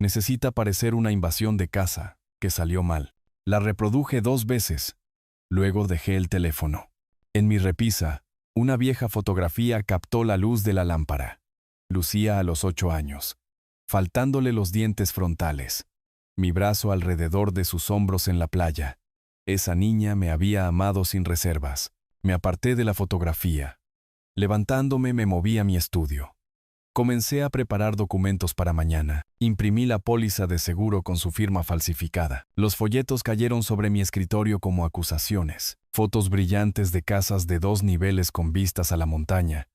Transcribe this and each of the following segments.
Necesita parecer una invasión de casa, que salió mal. La reproduje 2 veces. Luego dejé el teléfono. En mi repisa, una vieja fotografía captó la luz de la lámpara. Lucía a los 8 años, faltándole los dientes frontales. Mi brazo alrededor de sus hombros en la playa. Esa niña me había amado sin reservas. Me aparté de la fotografía. Levantándome me moví a mi estudio. Comencé a preparar documentos para mañana. Imprimí la póliza de seguro con su firma falsificada. Los folletos cayeron sobre mi escritorio como acusaciones. Fotos brillantes de casas de 2 niveles con vistas a la montaña.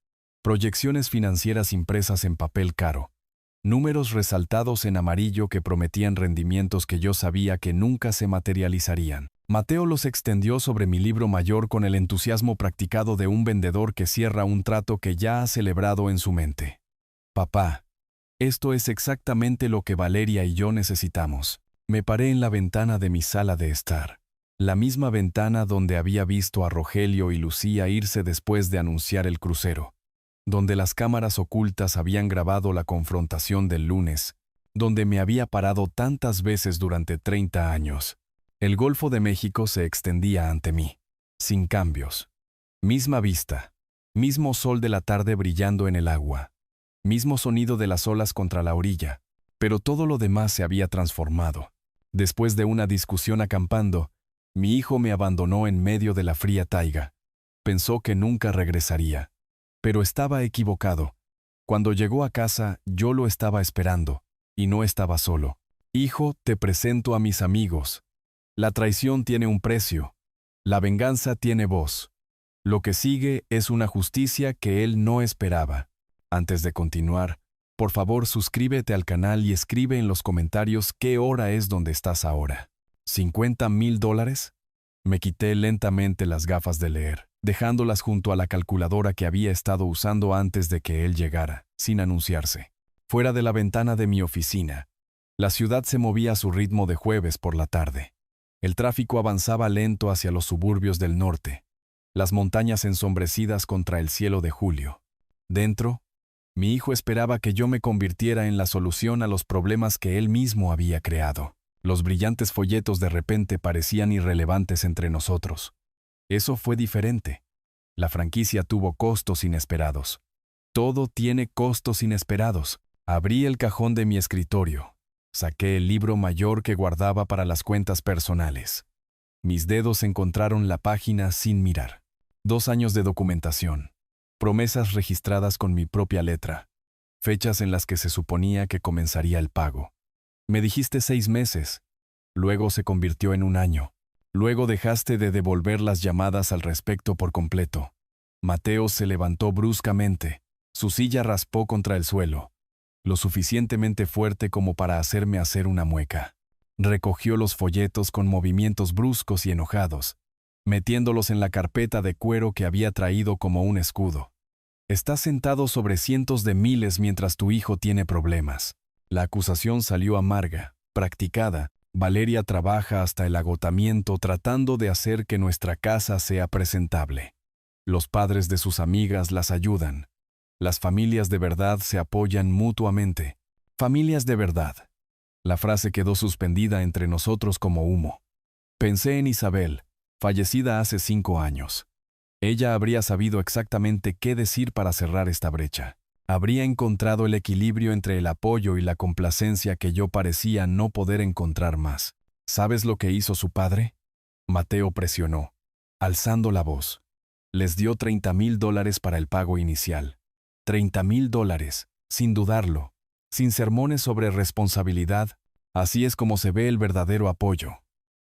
Proyecciones financieras impresas en papel caro. Números resaltados en amarillo que prometían rendimientos que yo sabía que nunca se materializarían. Mateo los extendió sobre mi libro mayor con el entusiasmo practicado de un vendedor que cierra un trato que ya ha celebrado en su mente. Papá, esto es exactamente lo que Valeria y yo necesitamos. Me paré en la ventana de mi sala de estar. La misma ventana donde había visto a Rogelio y Lucía irse después de anunciar el crucero. Donde las cámaras ocultas habían grabado la confrontación del lunes, donde me había parado tantas veces durante 30 años. El Golfo de México se extendía ante mí, sin cambios. Misma vista, mismo sol de la tarde brillando en el agua, mismo sonido de las olas contra la orilla, pero todo lo demás se había transformado. Después de una discusión acampando, mi hijo me abandonó en medio de la fría taiga. Pensó que nunca regresaría. Pero estaba equivocado. Cuando llegó a casa, yo lo estaba esperando, y no estaba solo. Hijo, te presento a mis amigos. La traición tiene un precio. La venganza tiene voz. Lo que sigue es una justicia que él no esperaba. Antes de continuar, por favor suscríbete al canal y escribe en los comentarios qué hora es donde estás ahora. ¿$50,000? Me quité lentamente las gafas de leer, dejándolas junto a la calculadora que había estado usando antes de que él llegara, sin anunciarse. Fuera de la ventana de mi oficina, la ciudad se movía a su ritmo de jueves por la tarde. El tráfico avanzaba lento hacia los suburbios del norte, las montañas ensombrecidas contra el cielo de julio. Dentro, mi hijo esperaba que yo me convirtiera en la solución a los problemas que él mismo había creado. Los brillantes folletos de repente parecían irrelevantes entre nosotros. Eso fue diferente. La franquicia tuvo costos inesperados. Todo tiene costos inesperados. Abrí el cajón de mi escritorio. Saqué el libro mayor que guardaba para las cuentas personales. Mis dedos encontraron la página sin mirar. 2 años de documentación. Promesas registradas con mi propia letra. Fechas en las que se suponía que comenzaría el pago. Me dijiste 6 meses. Luego se convirtió en 1 año. Luego dejaste de devolver las llamadas al respecto por completo. Mateo se levantó bruscamente. Su silla raspó contra el suelo, lo suficientemente fuerte como para hacerme hacer una mueca. Recogió los folletos con movimientos bruscos y enojados, metiéndolos en la carpeta de cuero que había traído como un escudo. Estás sentado sobre cientos de miles mientras tu hijo tiene problemas. La acusación salió amarga, practicada. Valeria trabaja hasta el agotamiento tratando de hacer que nuestra casa sea presentable. Los padres de sus amigas las ayudan. Las familias de verdad se apoyan mutuamente. Familias de verdad. La frase quedó suspendida entre nosotros como humo. Pensé en Isabel, fallecida hace 5 años. Ella habría sabido exactamente qué decir para cerrar esta brecha. Habría encontrado el equilibrio entre el apoyo y la complacencia que yo parecía no poder encontrar más. ¿Sabes lo que hizo su padre? Mateo presionó, alzando la voz. Les dio $30,000 para el pago inicial. $30,000, sin dudarlo, sin sermones sobre responsabilidad. Así es como se ve el verdadero apoyo.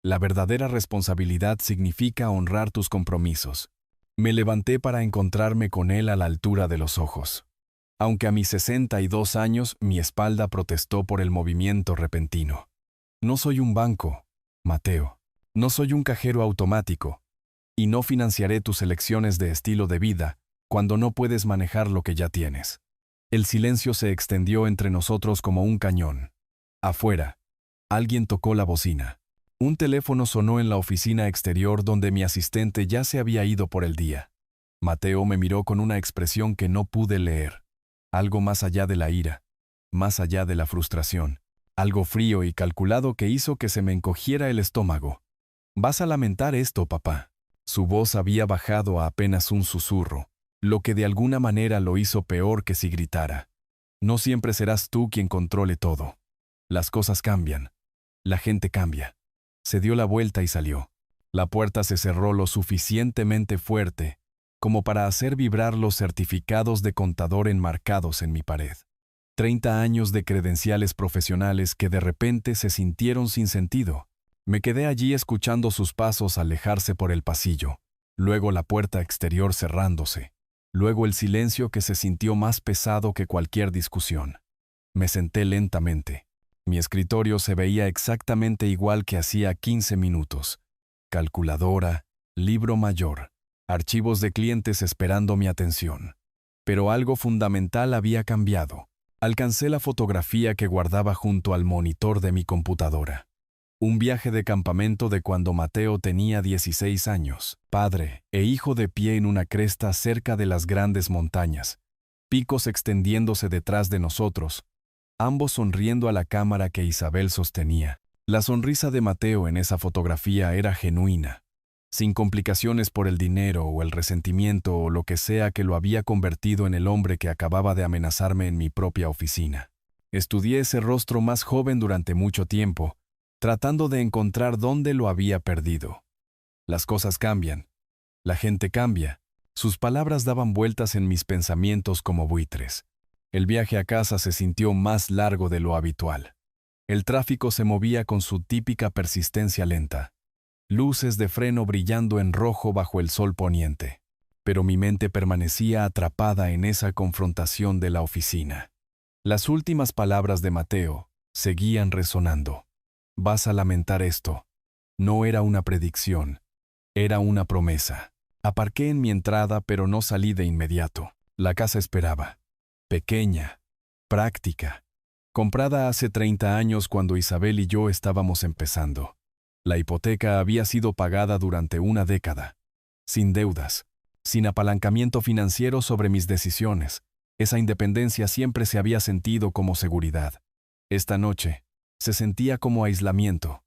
La verdadera responsabilidad significa honrar tus compromisos. Me levanté para encontrarme con él a la altura de los ojos. Aunque a mis 62 años mi espalda protestó por el movimiento repentino. No soy un banco, Mateo. No soy un cajero automático. Y no financiaré tus elecciones de estilo de vida cuando no puedes manejar lo que ya tienes. El silencio se extendió entre nosotros como un cañón. Afuera, alguien tocó la bocina. Un teléfono sonó en la oficina exterior donde mi asistente ya se había ido por el día. Mateo me miró con una expresión que no pude leer. Algo más allá de la ira, más allá de la frustración. algo frío y calculado que hizo que se me encogiera el estómago. «Vas a lamentar esto, papá». Su voz había bajado a apenas un susurro, lo que de alguna manera lo hizo peor que si gritara. «No siempre serás tú quien controle todo. Las cosas cambian. La gente cambia». Se dio la vuelta y salió. La puerta se cerró lo suficientemente fuerte como para hacer vibrar los certificados de contador enmarcados en mi pared. 30 años de credenciales profesionales que de repente se sintieron sin sentido. Me quedé allí escuchando sus pasos alejarse por el pasillo, luego la puerta exterior cerrándose, luego el silencio que se sintió más pesado que cualquier discusión. Me senté lentamente. Mi escritorio se veía exactamente igual que hacía 15 minutos. Calculadora, libro mayor, archivos de clientes esperando mi atención. Pero algo fundamental había cambiado. Alcancé la fotografía que guardaba junto al monitor de mi computadora. Un viaje de campamento de cuando Mateo tenía 16 años, padre e hijo de pie en una cresta cerca de las grandes montañas, picos extendiéndose detrás de nosotros, ambos sonriendo a la cámara que Isabel sostenía. La sonrisa de Mateo en esa fotografía era genuina, sin complicaciones por el dinero o el resentimiento o lo que sea que lo había convertido en el hombre que acababa de amenazarme en mi propia oficina. Estudié ese rostro más joven durante mucho tiempo, tratando de encontrar dónde lo había perdido. Las cosas cambian. La gente cambia. Sus palabras daban vueltas en mis pensamientos como buitres. El viaje a casa se sintió más largo de lo habitual. El tráfico se movía con su típica persistencia lenta. Luces de freno brillando en rojo bajo el sol poniente. Pero mi mente permanecía atrapada en esa confrontación de la oficina. Las últimas palabras de Mateo seguían resonando. «Vas a lamentar esto». No era una predicción, era una promesa. Aparqué en mi entrada, pero no salí de inmediato. La casa esperaba. Pequeña, práctica, comprada hace 30 años cuando Isabel y yo estábamos empezando. La hipoteca había sido pagada durante una década. Sin deudas, sin apalancamiento financiero sobre mis decisiones. Esa independencia siempre se había sentido como seguridad. Esta noche, se sentía como aislamiento.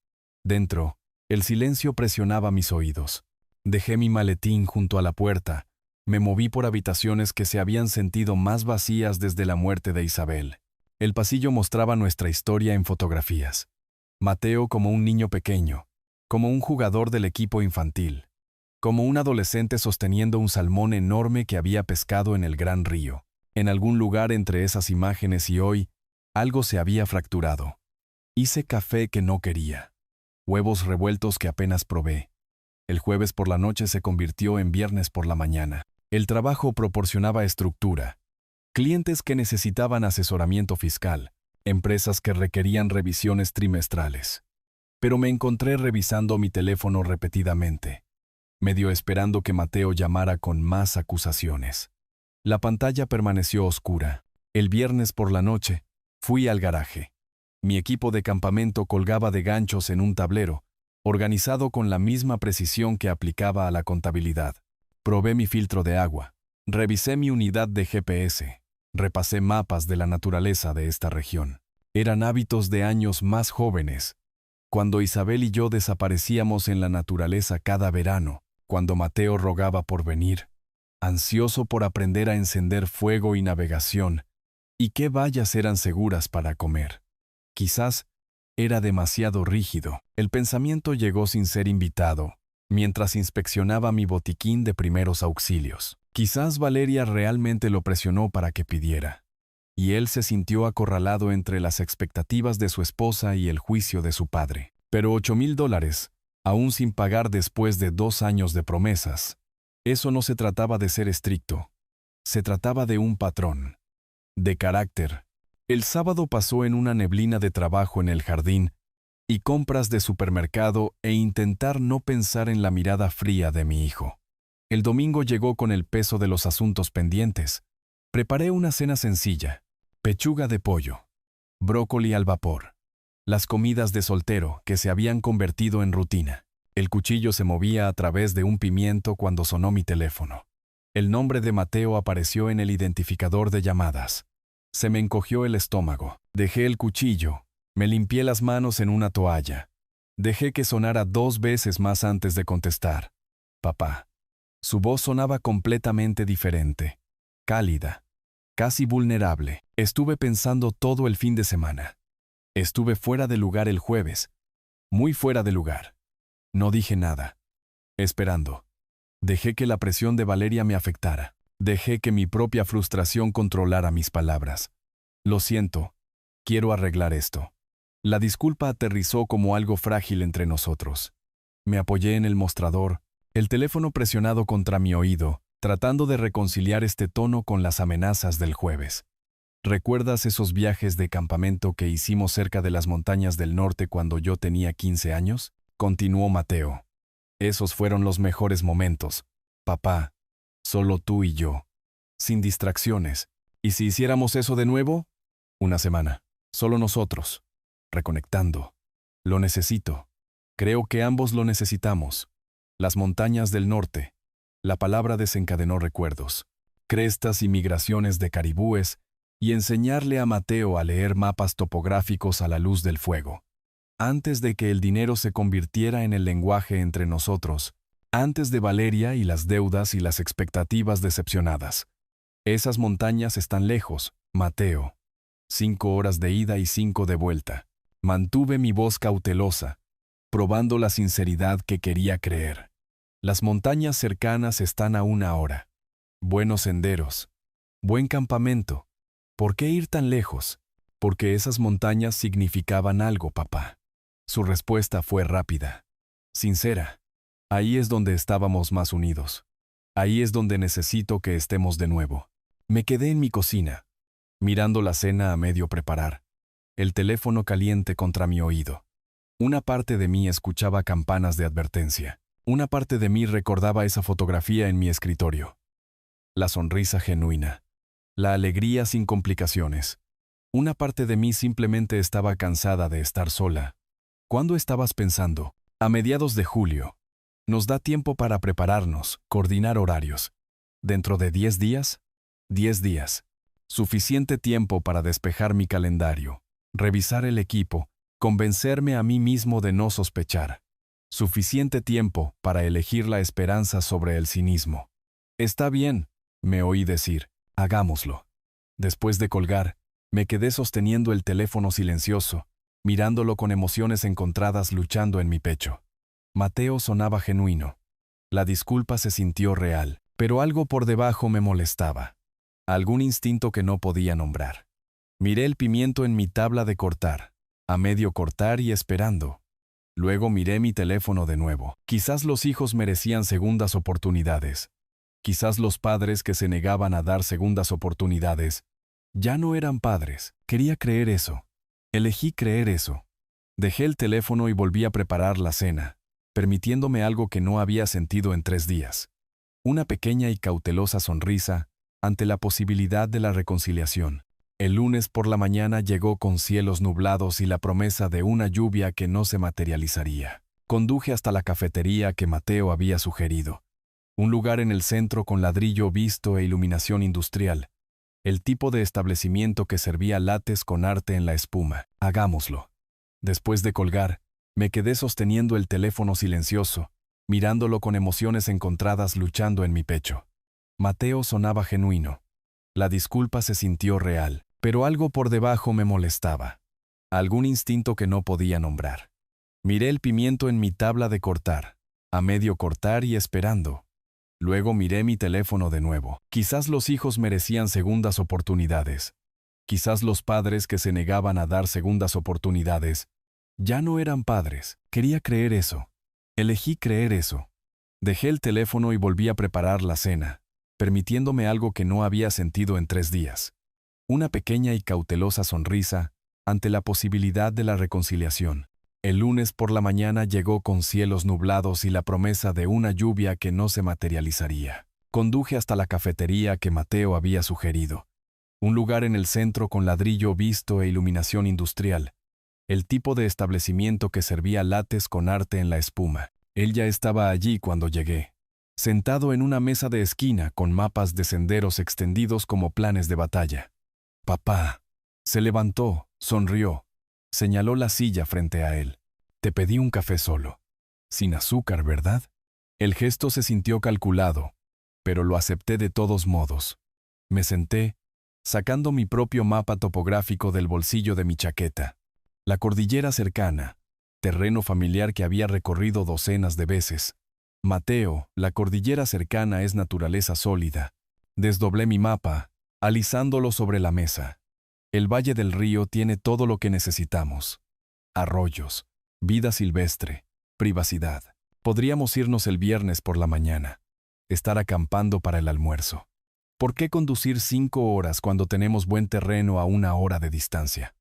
Dentro, el silencio presionaba mis oídos. Dejé mi maletín junto a la puerta. Me moví por habitaciones que se habían sentido más vacías desde la muerte de Isabel. El pasillo mostraba nuestra historia en fotografías. Mateo como un niño pequeño, como un jugador del equipo infantil, como un adolescente sosteniendo un salmón enorme que había pescado en el gran río. En algún lugar entre esas imágenes y hoy, algo se había fracturado. Hice café que no quería, huevos revueltos que apenas probé. El jueves por la noche se convirtió en viernes por la mañana. El trabajo proporcionaba estructura, clientes que necesitaban asesoramiento fiscal, empresas que requerían revisiones trimestrales. Pero me encontré revisando mi teléfono repetidamente, medio esperando que Mateo llamara con más acusaciones. La pantalla permaneció oscura. El viernes por la noche, fui al garaje. Mi equipo de campamento colgaba de ganchos en un tablero, organizado con la misma precisión que aplicaba a la contabilidad. Probé mi filtro de agua, revisé mi unidad de GPS, repasé mapas de la naturaleza de esta región. Eran hábitos de años más jóvenes, cuando Isabel y yo desaparecíamos en la naturaleza cada verano, cuando Mateo rogaba por venir, ansioso por aprender a encender fuego y navegación, y qué vallas eran seguras para comer. Quizás era demasiado rígido. El pensamiento llegó sin ser invitado, mientras inspeccionaba mi botiquín de primeros auxilios. Quizás Valeria realmente lo presionó para que pidiera, y él se sintió acorralado entre las expectativas de su esposa y el juicio de su padre. Pero $8,000, aún sin pagar después de 2 años de promesas. Eso no se trataba de ser estricto. Se trataba de un patrón. De carácter. El sábado pasó en una neblina de trabajo en el jardín y compras de supermercado e intentar no pensar en la mirada fría de mi hijo. El domingo llegó con el peso de los asuntos pendientes. Preparé una cena sencilla. Pechuga de pollo, brócoli al vapor. Las comidas de soltero que se habían convertido en rutina. El cuchillo se movía a través de un pimiento cuando sonó mi teléfono. El nombre de Mateo apareció en el identificador de llamadas. Se me encogió el estómago. Dejé el cuchillo, Me limpié las manos en una toalla. Dejé que sonara 2 veces más antes de contestar. Papá. Su voz sonaba completamente diferente, cálida, casi vulnerable. Estuve pensando todo el fin de semana. Estuve fuera de lugar el jueves, muy fuera de lugar. No dije nada. Esperando. Dejé que la presión de Valeria me afectara. Dejé que mi propia frustración controlara mis palabras. Lo siento. Quiero arreglar esto. La disculpa aterrizó como algo frágil entre nosotros. Me apoyé en el mostrador, el teléfono presionado contra mi oído, tratando de reconciliar este tono con las amenazas del jueves. ¿Recuerdas esos viajes de campamento que hicimos cerca de las montañas del norte cuando yo tenía 15 años? Continuó Mateo. Esos fueron los mejores momentos. Papá, solo tú y yo. Sin distracciones. ¿Y si hiciéramos eso de nuevo? Una semana. Solo nosotros. Reconectando. Lo necesito. Creo que ambos lo necesitamos. Las montañas del norte. La palabra desencadenó recuerdos. Crestas y migraciones de caribúes, y enseñarle a Mateo a leer mapas topográficos a la luz del fuego. Antes de que el dinero se convirtiera en el lenguaje entre nosotros, antes de Valeria y las deudas y las expectativas decepcionadas. Esas montañas están lejos, Mateo. 5 horas de ida y 5 de vuelta. Mantuve mi voz cautelosa, probando la sinceridad que quería creer. Las montañas cercanas están a 1 hora. Buenos senderos. Buen campamento. ¿Por qué ir tan lejos? Porque esas montañas significaban algo, papá. Su respuesta fue rápida, sincera. Ahí es donde estábamos más unidos. Ahí es donde necesito que estemos de nuevo. Me quedé en mi cocina, mirando la cena a medio preparar, el teléfono caliente contra mi oído. Una parte de mí escuchaba campanas de advertencia. Una parte de mí recordaba esa fotografía en mi escritorio. La sonrisa genuina. La alegría sin complicaciones. Una parte de mí simplemente estaba cansada de estar sola. ¿Cuándo estabas pensando? A mediados de julio. Nos da tiempo para prepararnos, coordinar horarios. ¿Dentro de 10 días? 10 días. Suficiente tiempo para despejar mi calendario, revisar el equipo, convencerme a mí mismo de no sospechar. Suficiente tiempo para elegir la esperanza sobre el cinismo. Está bien, me oí decir, hagámoslo. Después de colgar, me quedé sosteniendo el teléfono silencioso, mirándolo con emociones encontradas luchando en mi pecho. Mateo sonaba genuino. La disculpa se sintió real, pero algo por debajo me molestaba. Algún instinto que no podía nombrar. Miré el pimiento en mi tabla de cortar, a medio cortar y esperando. Luego miré mi teléfono de nuevo. Quizás los hijos merecían segundas oportunidades. Quizás los padres que se negaban a dar segundas oportunidades ya no eran padres. Quería creer eso. Elegí creer eso. Dejé el teléfono y volví a preparar la cena, permitiéndome algo que no había sentido en 3 días. Una pequeña y cautelosa sonrisa ante la posibilidad de la reconciliación. El lunes por la mañana llegó con cielos nublados y la promesa de una lluvia que no se materializaría. Conduje hasta la cafetería que Mateo había sugerido. Un lugar en el centro con ladrillo visto e iluminación industrial. El tipo de establecimiento que servía lates con arte en la espuma. Hagámoslo. Después de colgar, me quedé sosteniendo el teléfono silencioso, mirándolo con emociones encontradas luchando en mi pecho. Mateo sonaba genuino. La disculpa se sintió real, pero algo por debajo me molestaba. Algún instinto que no podía nombrar. Miré el pimiento en mi tabla de cortar, a medio cortar y esperando. Luego miré mi teléfono de nuevo. Quizás los hijos merecían segundas oportunidades. Quizás los padres que se negaban a dar segundas oportunidades ya no eran padres. Quería creer eso. Elegí creer eso. Dejé el teléfono y volví a preparar la cena, permitiéndome algo que no había sentido en 3 días. Una pequeña y cautelosa sonrisa ante la posibilidad de la reconciliación. El lunes por la mañana llegó con cielos nublados y la promesa de una lluvia que no se materializaría. Conduje hasta la cafetería que Mateo había sugerido. Un lugar en el centro con ladrillo visto e iluminación industrial. El tipo de establecimiento que servía lates con arte en la espuma. Él ya estaba allí cuando llegué. Sentado en una mesa de esquina con mapas de senderos extendidos como planes de batalla. Papá. Se levantó, sonrió. Señaló la silla frente a él. Te pedí un café solo. Sin azúcar, ¿verdad? El gesto se sintió calculado, pero lo acepté de todos modos. Me senté, sacando mi propio mapa topográfico del bolsillo de mi chaqueta. La cordillera cercana, terreno familiar que había recorrido docenas de veces. Mateo, la cordillera cercana es naturaleza sólida. Desdoblé mi mapa, alisándolo sobre la mesa. El Valle del Río tiene todo lo que necesitamos. Arroyos, vida silvestre, privacidad. Podríamos irnos el viernes por la mañana. Estar acampando para el almuerzo. ¿Por qué conducir 5 horas cuando tenemos buen terreno a 1 hora de distancia?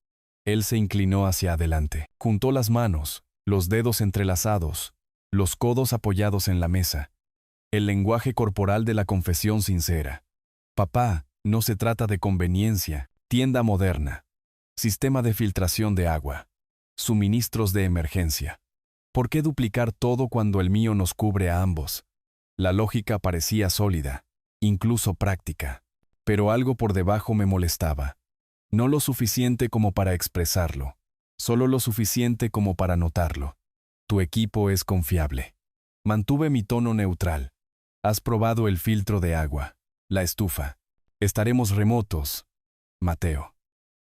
Él se inclinó hacia adelante, juntó las manos, los dedos entrelazados, los codos apoyados en la mesa. El lenguaje corporal de la confesión sincera. Papá, no se trata de conveniencia, tienda moderna, sistema de filtración de agua, suministros de emergencia. ¿Por qué duplicar todo cuando el mío nos cubre a ambos? La lógica parecía sólida, incluso práctica, pero algo por debajo me molestaba. No lo suficiente como para expresarlo, solo lo suficiente como para notarlo. Tu equipo es confiable. Mantuve mi tono neutral. Has probado el filtro de agua, la estufa. Estaremos remotos, Mateo.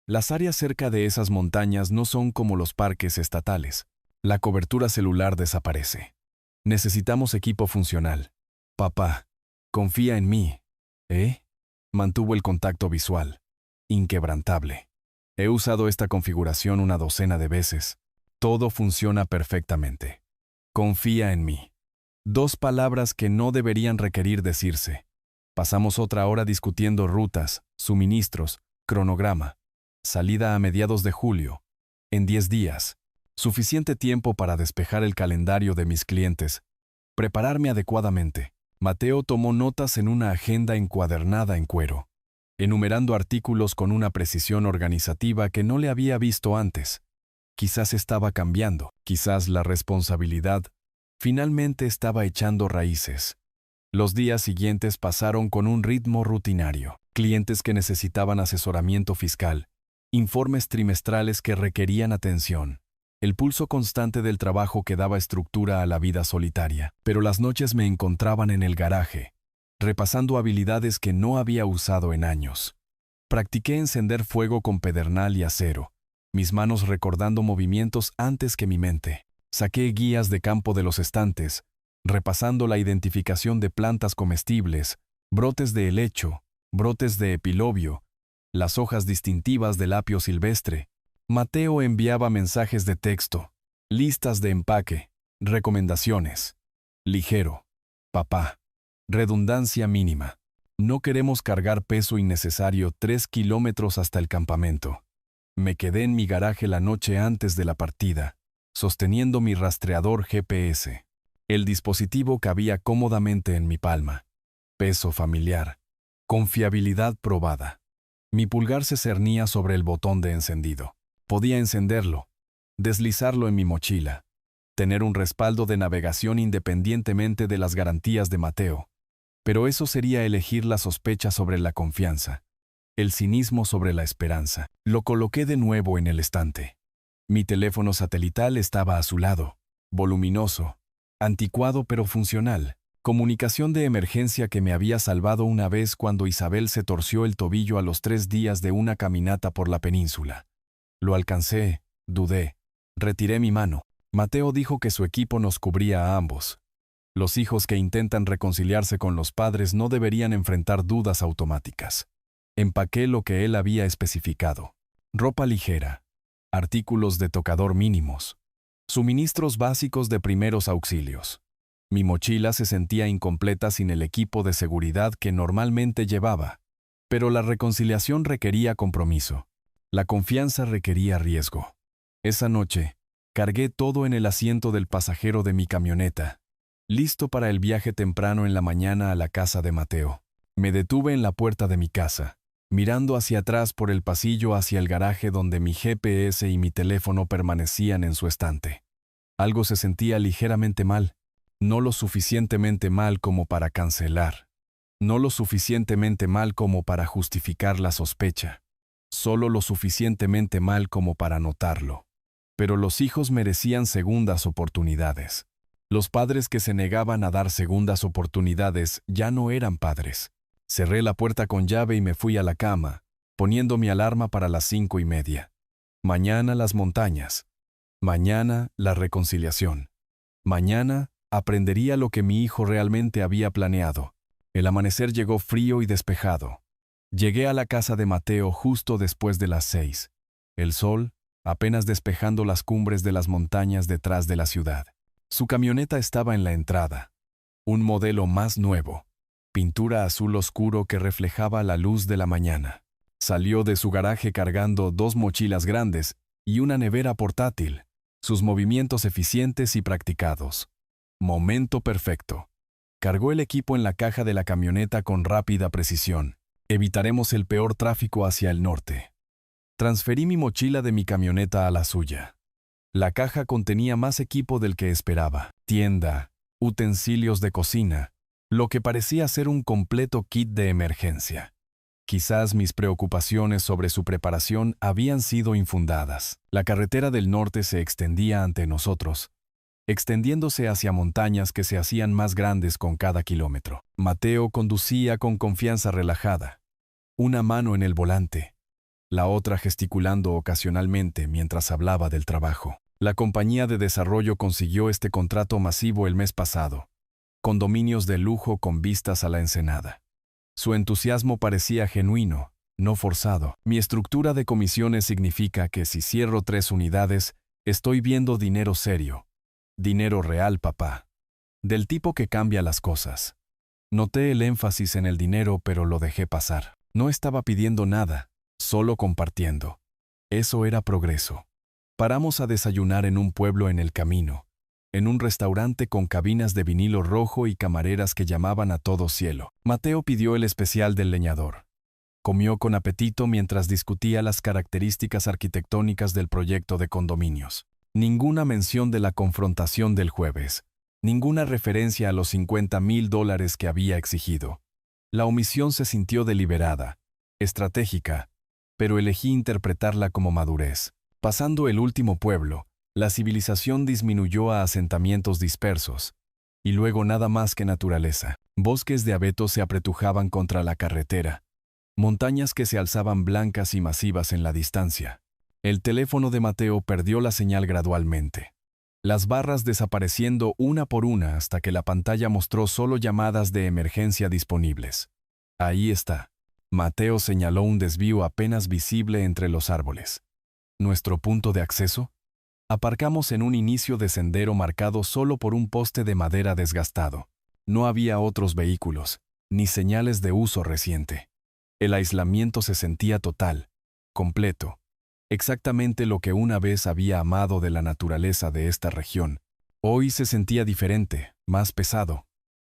Las áreas cerca de esas montañas no son como los parques estatales. La cobertura celular desaparece. Necesitamos equipo funcional. Papá, confía en mí, ¿eh? Mantuvo el contacto visual. Inquebrantable. He usado esta configuración 12 de veces. Todo funciona perfectamente. Confía en mí. 2 palabras que no deberían requerir decirse. Pasamos otra hora discutiendo rutas, suministros, cronograma. Salida a mediados de julio. En 10 días. Suficiente tiempo para despejar el calendario de mis clientes. Prepararme adecuadamente. Mateo tomó notas en una agenda encuadernada en cuero, enumerando artículos con una precisión organizativa que no le había visto antes. Quizás estaba cambiando, quizás la responsabilidad finalmente estaba echando raíces. Los días siguientes pasaron con un ritmo rutinario. Clientes que necesitaban asesoramiento fiscal, informes trimestrales que requerían atención. El pulso constante del trabajo que daba estructura a la vida solitaria. Pero las noches me encontraban en el garaje, repasando habilidades que no había usado en años. Practiqué encender fuego con pedernal y acero, mis manos recordando movimientos antes que mi mente. Saqué guías de campo de los estantes, repasando la identificación de plantas comestibles, brotes de helecho, brotes de epilobio, las hojas distintivas del apio silvestre. Mateo enviaba mensajes de texto, listas de empaque, recomendaciones. Ligero. Papá. Redundancia mínima. No queremos cargar peso innecesario 3 kilómetros hasta el campamento. Me quedé en mi garaje la noche antes de la partida, sosteniendo mi rastreador GPS. El dispositivo cabía cómodamente en mi palma. Peso familiar. Confiabilidad probada. Mi pulgar se cernía sobre el botón de encendido. Podía encenderlo, deslizarlo en mi mochila, tener un respaldo de navegación independientemente de las garantías de Mateo. Pero eso sería elegir la sospecha sobre la confianza, el cinismo sobre la esperanza. Lo coloqué de nuevo en el estante. Mi teléfono satelital estaba a su lado, voluminoso, anticuado pero funcional. Comunicación de emergencia que me había salvado una vez cuando Isabel se torció el tobillo a los 3 días de una caminata por la península. Lo alcancé, dudé, retiré mi mano. Mateo dijo que su equipo nos cubría a ambos. Los hijos que intentan reconciliarse con los padres no deberían enfrentar dudas automáticas. Empaqué lo que él había especificado. Ropa ligera, artículos de tocador mínimos, suministros básicos de primeros auxilios. Mi mochila se sentía incompleta sin el equipo de seguridad que normalmente llevaba, pero la reconciliación requería compromiso. La confianza requería riesgo. Esa noche, cargué todo en el asiento del pasajero de mi camioneta, listo para el viaje temprano en la mañana a la casa de Mateo. Me detuve en la puerta de mi casa, mirando hacia atrás por el pasillo hacia el garaje donde mi GPS y mi teléfono permanecían en su estante. Algo se sentía ligeramente mal, no lo suficientemente mal como para cancelar, no lo suficientemente mal como para justificar la sospecha. Solo lo suficientemente mal como para notarlo. Pero los hijos merecían segundas oportunidades. Los padres que se negaban a dar segundas oportunidades ya no eran padres. Cerré la puerta con llave y me fui a la cama, poniendo mi alarma para las 5:30. Mañana las montañas. Mañana la reconciliación. Mañana aprendería lo que mi hijo realmente había planeado. El amanecer llegó frío y despejado. Llegué a la casa de Mateo justo después de las 6. El sol, apenas despejando las cumbres de las montañas detrás de la ciudad. Su camioneta estaba en la entrada. Un modelo más nuevo. Pintura azul oscuro que reflejaba la luz de la mañana. Salió de su garaje cargando 2 mochilas grandes y una nevera portátil. Sus movimientos eficientes y practicados. Momento perfecto. Cargó el equipo en la caja de la camioneta con rápida precisión. Evitaremos el peor tráfico hacia el norte. Transferí mi mochila de mi camioneta a la suya. La caja contenía más equipo del que esperaba. Tienda, utensilios de cocina, lo que parecía ser un completo kit de emergencia. Quizás mis preocupaciones sobre su preparación habían sido infundadas. La carretera del norte se extendía ante nosotros, extendiéndose hacia montañas que se hacían más grandes con cada kilómetro. Mateo conducía con confianza relajada, una mano en el volante, la otra gesticulando ocasionalmente mientras hablaba del trabajo. La compañía de desarrollo consiguió este contrato masivo el mes pasado, condominios de lujo con vistas a la Ensenada. Su entusiasmo parecía genuino, no forzado. Mi estructura de comisiones significa que si cierro 3 unidades, estoy viendo dinero serio. Dinero real, papá. Del tipo que cambia las cosas. Noté el énfasis en el dinero, pero lo dejé pasar. No estaba pidiendo nada, solo compartiendo. Eso era progreso. Paramos a desayunar en un pueblo en el camino, en un restaurante con cabinas de vinilo rojo y camareras que llamaban a todo cielo. Mateo pidió el especial del leñador. Comió con apetito mientras discutía las características arquitectónicas del proyecto de condominios. Ninguna mención de la confrontación del jueves, ninguna referencia a los $50,000 que había exigido. La omisión se sintió deliberada, estratégica, pero elegí interpretarla como madurez. Pasando el último pueblo, la civilización disminuyó a asentamientos dispersos, y luego nada más que naturaleza. Bosques de abetos se apretujaban contra la carretera, montañas que se alzaban blancas y masivas en la distancia. El teléfono de Mateo perdió la señal gradualmente, las barras desapareciendo una por una hasta que la pantalla mostró solo llamadas de emergencia disponibles. Ahí está. Mateo señaló un desvío apenas visible entre los árboles. ¿Nuestro punto de acceso? Aparcamos en un inicio de sendero marcado solo por un poste de madera desgastado. No había otros vehículos, ni señales de uso reciente. El aislamiento se sentía total, completo. Exactamente lo que una vez había amado de la naturaleza de esta región. Hoy se sentía diferente, más pesado.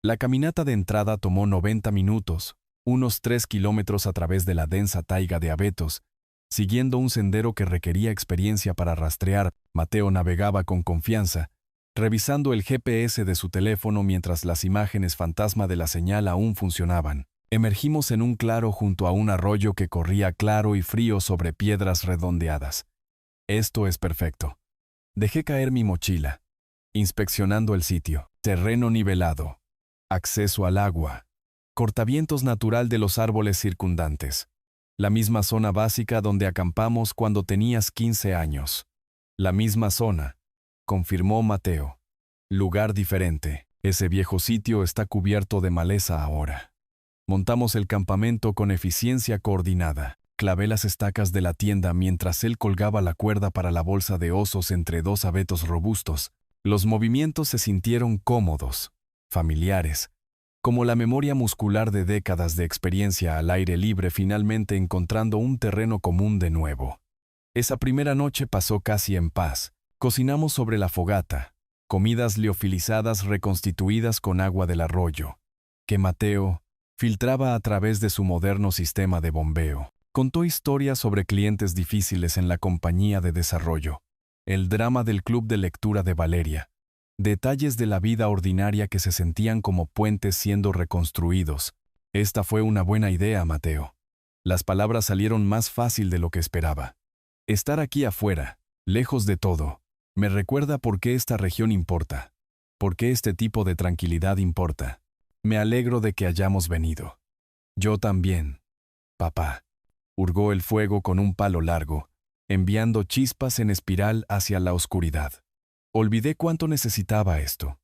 La caminata de entrada tomó 90 minutos, unos 3 kilómetros a través de la densa taiga de abetos, siguiendo un sendero que requería experiencia para rastrear. Mateo navegaba con confianza, revisando el GPS de su teléfono mientras las imágenes fantasma de la señal aún funcionaban. Emergimos en un claro junto a un arroyo que corría claro y frío sobre piedras redondeadas. Esto es perfecto. Dejé caer mi mochila, inspeccionando el sitio. Terreno nivelado, acceso al agua, cortavientos natural de los árboles circundantes. La misma zona básica donde acampamos cuando tenías 15 años. La misma zona, confirmó Mateo. Lugar diferente. Ese viejo sitio está cubierto de maleza ahora. Montamos el campamento con eficiencia coordinada. Clavé las estacas de la tienda mientras él colgaba la cuerda para la bolsa de osos entre 2 abetos robustos. Los movimientos se sintieron cómodos, familiares, como la memoria muscular de décadas de experiencia al aire libre finalmente encontrando un terreno común de nuevo. Esa primera noche pasó casi en paz. Cocinamos sobre la fogata, comidas liofilizadas reconstituidas con agua del arroyo, que Mateo filtraba a través de su moderno sistema de bombeo. Contó historias sobre clientes difíciles en la compañía de desarrollo, el drama del club de lectura de Valeria, detalles de la vida ordinaria que se sentían como puentes siendo reconstruidos. Esta fue una buena idea, Mateo. Las palabras salieron más fácil de lo que esperaba. Estar aquí afuera, Lejos de todo, me recuerda por qué esta región importa, por qué este tipo de tranquilidad importa. Me alegro de que hayamos venido. Yo también, papá. Hurgó el fuego con un palo largo, enviando chispas en espiral hacia la oscuridad. Olvidé cuánto necesitaba esto.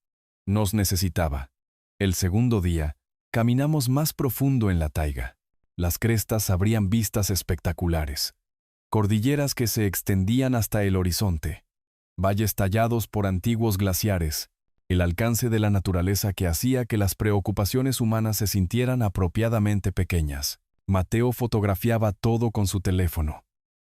Nos necesitaba. El segundo día, caminamos más profundo en la taiga. Las crestas abrían vistas espectaculares. Cordilleras que se extendían hasta el horizonte. Valles tallados por antiguos glaciares. El alcance de la naturaleza que hacía que las preocupaciones humanas se sintieran apropiadamente pequeñas. Mateo fotografiaba todo con su teléfono,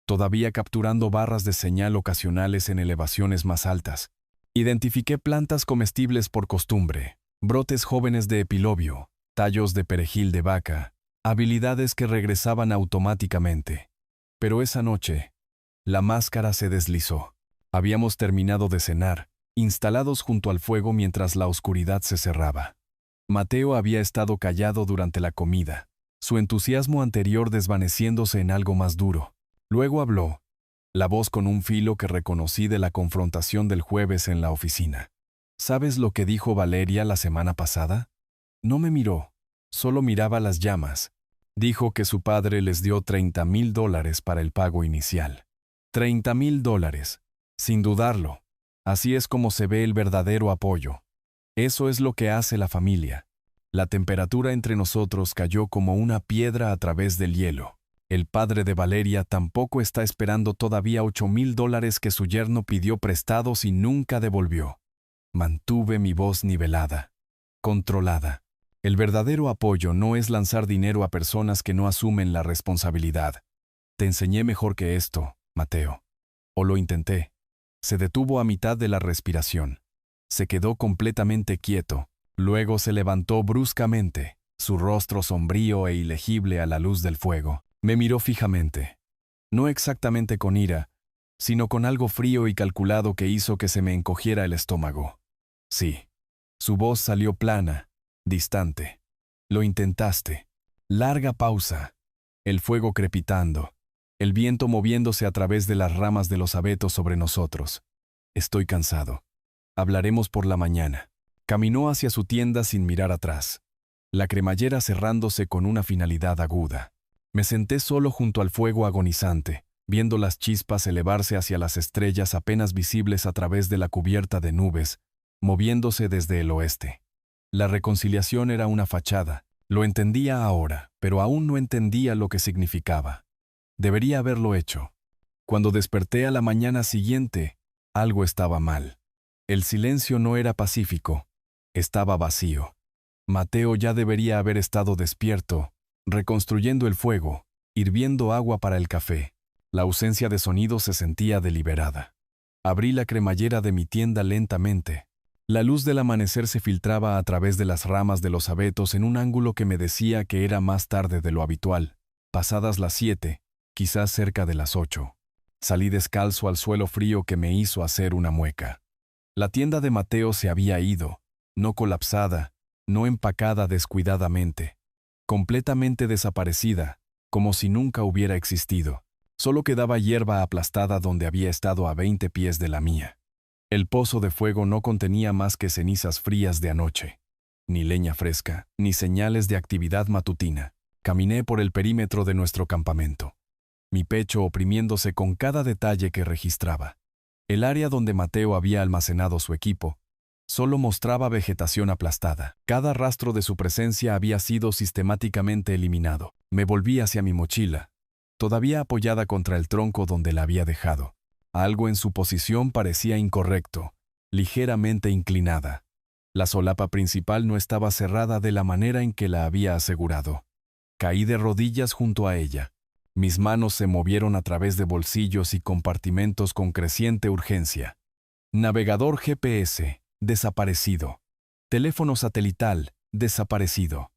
todavía capturando barras de señal ocasionales en elevaciones más altas. Identifiqué plantas comestibles por costumbre, brotes jóvenes de epilobio, tallos de perejil de vaca, habilidades que regresaban automáticamente. Pero esa noche, la máscara se deslizó. Habíamos terminado de cenar, instalados junto al fuego mientras la oscuridad se cerraba. Mateo había estado callado durante la comida, su entusiasmo anterior desvaneciéndose en algo más duro. Luego habló, la voz con un filo que reconocí de la confrontación del jueves en la oficina. ¿Sabes lo que dijo Valeria la semana pasada? No me miró, solo miraba las llamas. Dijo que su padre les dio $30,000 para el pago inicial. $30,000, sin dudarlo. Así es como se ve el verdadero apoyo. Eso es lo que hace la familia. La temperatura entre nosotros cayó como una piedra a través del hielo. El padre de Valeria tampoco está esperando todavía $8,000 que su yerno pidió prestados y nunca devolvió. Mantuve mi voz nivelada, controlada. El verdadero apoyo no es lanzar dinero a personas que no asumen la responsabilidad. Te enseñé mejor que esto, Mateo. O lo intenté. Se detuvo a mitad de la respiración. Se quedó completamente quieto. Luego se levantó bruscamente, su rostro sombrío e ilegible a la luz del fuego. Me miró fijamente. No exactamente con ira, sino con algo frío y calculado que hizo que se me encogiera el estómago. Sí. Su voz salió plana, distante. Lo intentaste. Larga pausa. El fuego crepitando. El viento moviéndose a través de las ramas de los abetos sobre nosotros. Estoy cansado. Hablaremos por la mañana. Caminó hacia su tienda sin mirar atrás. La cremallera cerrándose con una finalidad aguda. Me senté solo junto al fuego agonizante, viendo las chispas elevarse hacia las estrellas apenas visibles a través de la cubierta de nubes, moviéndose desde el oeste. La reconciliación era una fachada. Lo entendía ahora, pero aún no entendía lo que significaba. Debería haberlo hecho. Cuando desperté a la mañana siguiente, algo estaba mal. El silencio no era pacífico, estaba vacío. Mateo ya debería haber estado despierto, reconstruyendo el fuego, hirviendo agua para el café. La ausencia de sonido se sentía deliberada. Abrí la cremallera de mi tienda lentamente. La luz del amanecer se filtraba a través de las ramas de los abetos en un ángulo que me decía que era más tarde de lo habitual, pasadas las 7, quizás cerca de las 8. Salí descalzo al suelo frío que me hizo hacer una mueca. La tienda de Mateo se había ido, no colapsada, no empacada descuidadamente, completamente desaparecida, como si nunca hubiera existido. Solo quedaba hierba aplastada donde había estado a 20 pies de la mía. El pozo de fuego no contenía más que cenizas frías de anoche. Ni leña fresca, ni señales de actividad matutina. Caminé por el perímetro de nuestro campamento, mi pecho oprimiéndose con cada detalle que registraba. El área donde Mateo había almacenado su equipo solo mostraba vegetación aplastada. Cada rastro de su presencia había sido sistemáticamente eliminado. Me volví hacia mi mochila, todavía apoyada contra el tronco donde la había dejado. Algo en su posición parecía incorrecto, ligeramente inclinada. La solapa principal no estaba cerrada de la manera en que la había asegurado. Caí de rodillas junto a ella. Mis manos se movieron a través de bolsillos y compartimentos con creciente urgencia. Navegador GPS, desaparecido. Teléfono satelital, desaparecido.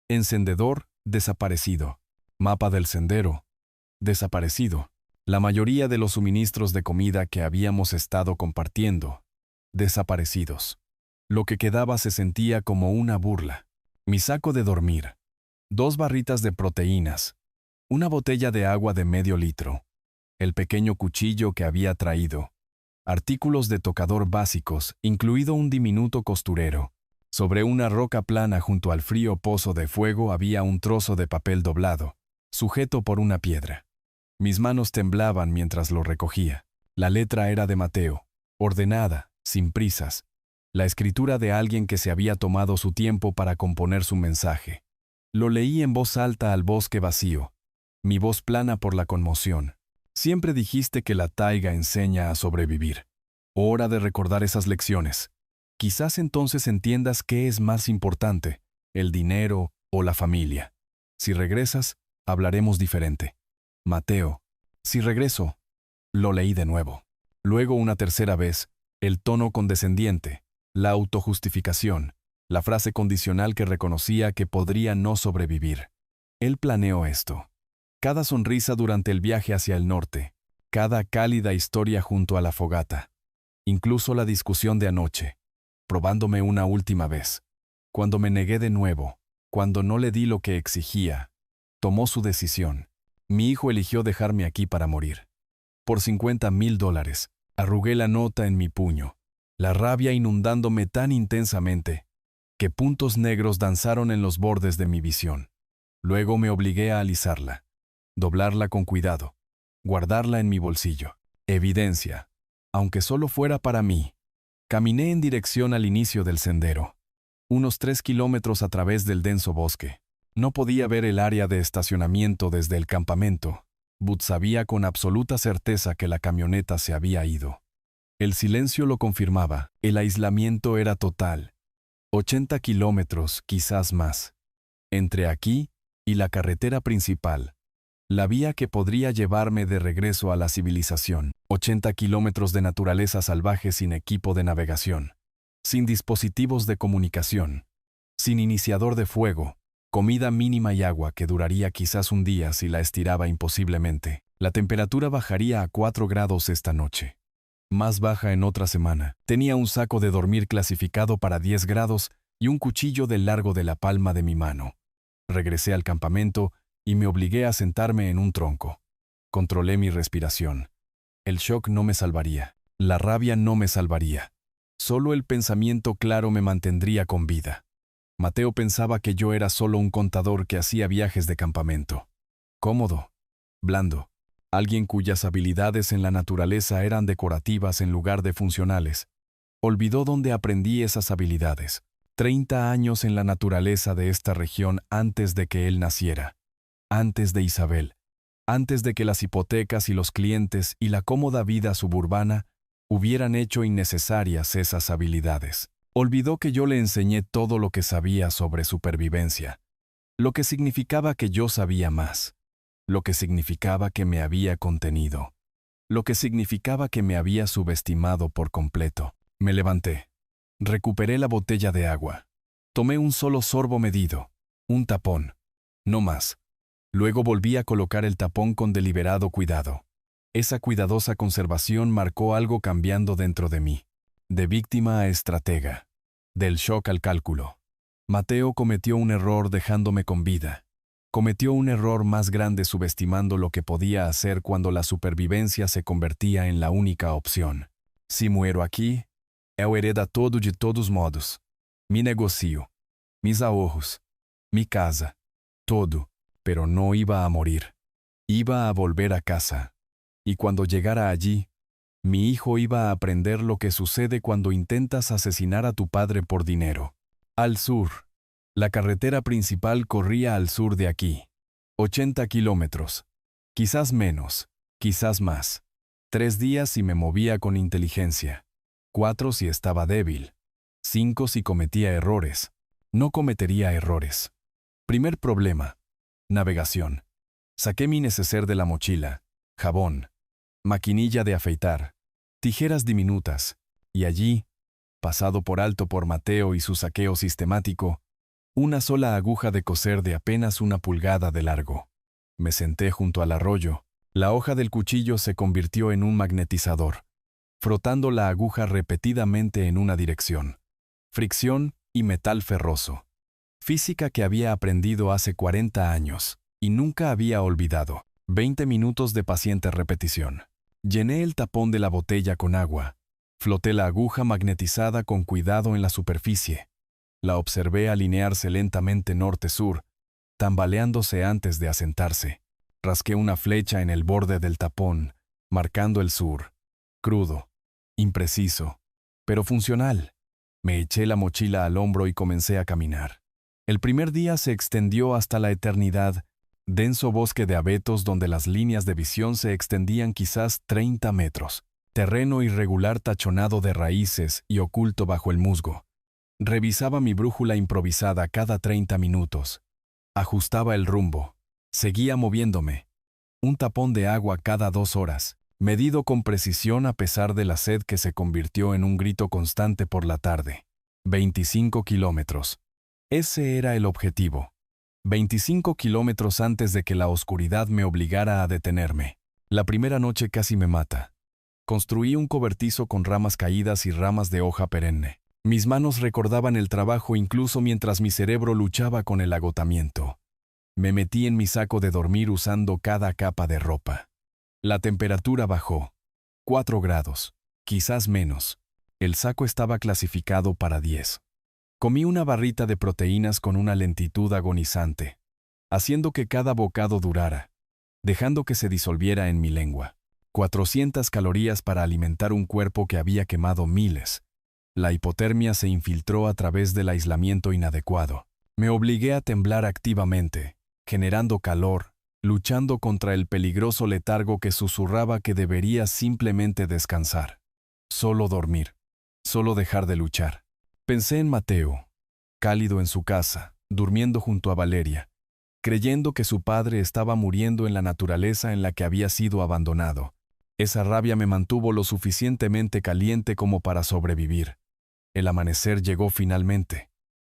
Encendedor, desaparecido. Mapa del sendero, desaparecido. La mayoría de los suministros de comida que habíamos estado compartiendo, desaparecidos. Lo que quedaba se sentía como una burla. Mi saco de dormir, 2 barritas de proteínas, una botella de agua de medio litro, el pequeño cuchillo que había traído, artículos de tocador básicos, incluido un diminuto costurero. Sobre una roca plana junto al frío pozo de fuego había un trozo de papel doblado, sujeto por una piedra. Mis manos temblaban mientras lo recogía. La letra era de Mateo, ordenada, sin prisas, la escritura de alguien que se había tomado su tiempo para componer su mensaje. Lo leí en voz alta al bosque vacío, mi voz plana por la conmoción. Siempre dijiste que la taiga enseña a sobrevivir. Hora de recordar esas lecciones. Quizás entonces entiendas qué es más importante, el dinero o la familia. Si regresas, hablaremos diferente. Mateo. Si regreso. Lo leí de nuevo. Luego una tercera vez, el tono condescendiente, la autojustificación, la frase condicional que reconocía que podría no sobrevivir. Él planeó esto. Cada sonrisa durante el viaje hacia el norte, cada cálida historia junto a la fogata, incluso la discusión de anoche, probándome una última vez. Cuando me negué de nuevo, cuando no le di lo que exigía, tomó su decisión. Mi hijo eligió dejarme aquí para morir. Por $50,000, arrugué la nota en mi puño, la rabia inundándome tan intensamente que puntos negros danzaron en los bordes de mi visión. Luego me obligué a alisarla, doblarla con cuidado, guardarla en mi bolsillo. Evidencia, aunque solo fuera para mí. Caminé en dirección al inicio del sendero, unos 3 kilómetros a través del denso bosque. No podía ver el área de estacionamiento desde el campamento. Bud sabía con absoluta certeza que la camioneta se había ido. El silencio lo confirmaba, el aislamiento era total. 80 kilómetros, quizás más. Entre aquí y la carretera principal. La vía que podría llevarme de regreso a la civilización. 80 kilómetros de naturaleza salvaje sin equipo de navegación. Sin dispositivos de comunicación. Sin iniciador de fuego. Comida mínima y agua que duraría quizás un día si la estiraba imposiblemente. La temperatura bajaría a 4 grados esta noche. Más baja en otra semana. Tenía un saco de dormir clasificado para 10 grados y un cuchillo del largo de la palma de mi mano. Regresé al campamento y me obligué a sentarme en un tronco. Controlé mi respiración. El shock no me salvaría. La rabia no me salvaría. Solo el pensamiento claro me mantendría con vida. Mateo pensaba que yo era solo un contador que hacía viajes de campamento. Cómodo, blando, alguien cuyas habilidades en la naturaleza eran decorativas en lugar de funcionales. Olvidó dónde aprendí esas habilidades. 30 años en la naturaleza de esta región antes de que él naciera. Antes de Isabel. Antes de que las hipotecas y los clientes y la cómoda vida suburbana hubieran hecho innecesarias esas habilidades. Olvidó que yo le enseñé todo lo que sabía sobre supervivencia, lo que significaba que yo sabía más, lo que significaba que me había contenido, lo que significaba que me había subestimado por completo. Me levanté. Recuperé la botella de agua. Tomé un solo sorbo medido, un tapón, no más. Luego volví a colocar el tapón con deliberado cuidado. Esa cuidadosa conservación marcó algo cambiando dentro de mí. De víctima a estratega. Del shock al cálculo. Mateo cometió un error dejándome con vida. Cometió un error más grande subestimando lo que podía hacer cuando la supervivencia se convertía en la única opción. Si muero aquí, eu hereda todo de todos modos. Mi negocio, mis ahorros, mi casa, todo, pero no iba a morir. Iba a volver a casa. Y cuando llegara allí, mi hijo iba a aprender lo que sucede cuando intentas asesinar a tu padre por dinero. Al sur. La carretera principal corría al sur de aquí. 80 kilómetros. Quizás menos, quizás más. 3 días si me movía con inteligencia. 4 si estaba débil. 5 si cometía errores. No cometería errores. Primer problema. Navegación. Saqué mi neceser de la mochila. Jabón. Maquinilla de afeitar, tijeras diminutas, y allí, pasado por alto por Mateo y su saqueo sistemático, una sola aguja de coser de apenas 1 pulgada de largo. Me senté junto al arroyo. La hoja del cuchillo se convirtió en un magnetizador, frotando la aguja repetidamente en una dirección. Fricción y metal ferroso. Física que había aprendido hace 40 años y nunca había olvidado. 20 minutos de paciente repetición. Llené el tapón de la botella con agua. Floté la aguja magnetizada con cuidado en la superficie. La observé alinearse lentamente norte-sur, tambaleándose antes de asentarse. Rasqué una flecha en el borde del tapón, marcando el sur. Crudo, impreciso, pero funcional. Me eché la mochila al hombro y comencé a caminar. El primer día se extendió hasta la eternidad, denso bosque de abetos donde las líneas de visión se extendían quizás 30 metros. Terreno irregular tachonado de raíces y oculto bajo el musgo. Revisaba mi brújula improvisada cada 30 minutos. Ajustaba el rumbo. Seguía moviéndome. Un tapón de agua cada 2 horas, medido con precisión a pesar de la sed que se convirtió en un grito constante por la tarde. 25 kilómetros. Ese era el objetivo. 25 kilómetros antes de que la oscuridad me obligara a detenerme. La primera noche casi me mata. Construí un cobertizo con ramas caídas y ramas de hoja perenne. Mis manos recordaban el trabajo incluso mientras mi cerebro luchaba con el agotamiento. Me metí en mi saco de dormir usando cada capa de ropa. La temperatura bajó. 4 grados, quizás menos. El saco estaba clasificado para 10. Comí una barrita de proteínas con una lentitud agonizante, haciendo que cada bocado durara, dejando que se disolviera en mi lengua. 400 calorías para alimentar un cuerpo que había quemado miles. La hipotermia se infiltró a través del aislamiento inadecuado. Me obligué a temblar activamente, generando calor, luchando contra el peligroso letargo que susurraba que debería simplemente descansar. Solo dormir. Solo dejar de luchar. Pensé en Mateo, cálido en su casa, durmiendo junto a Valeria, creyendo que su padre estaba muriendo en la naturaleza en la que había sido abandonado. Esa rabia me mantuvo lo suficientemente caliente como para sobrevivir. El amanecer llegó finalmente.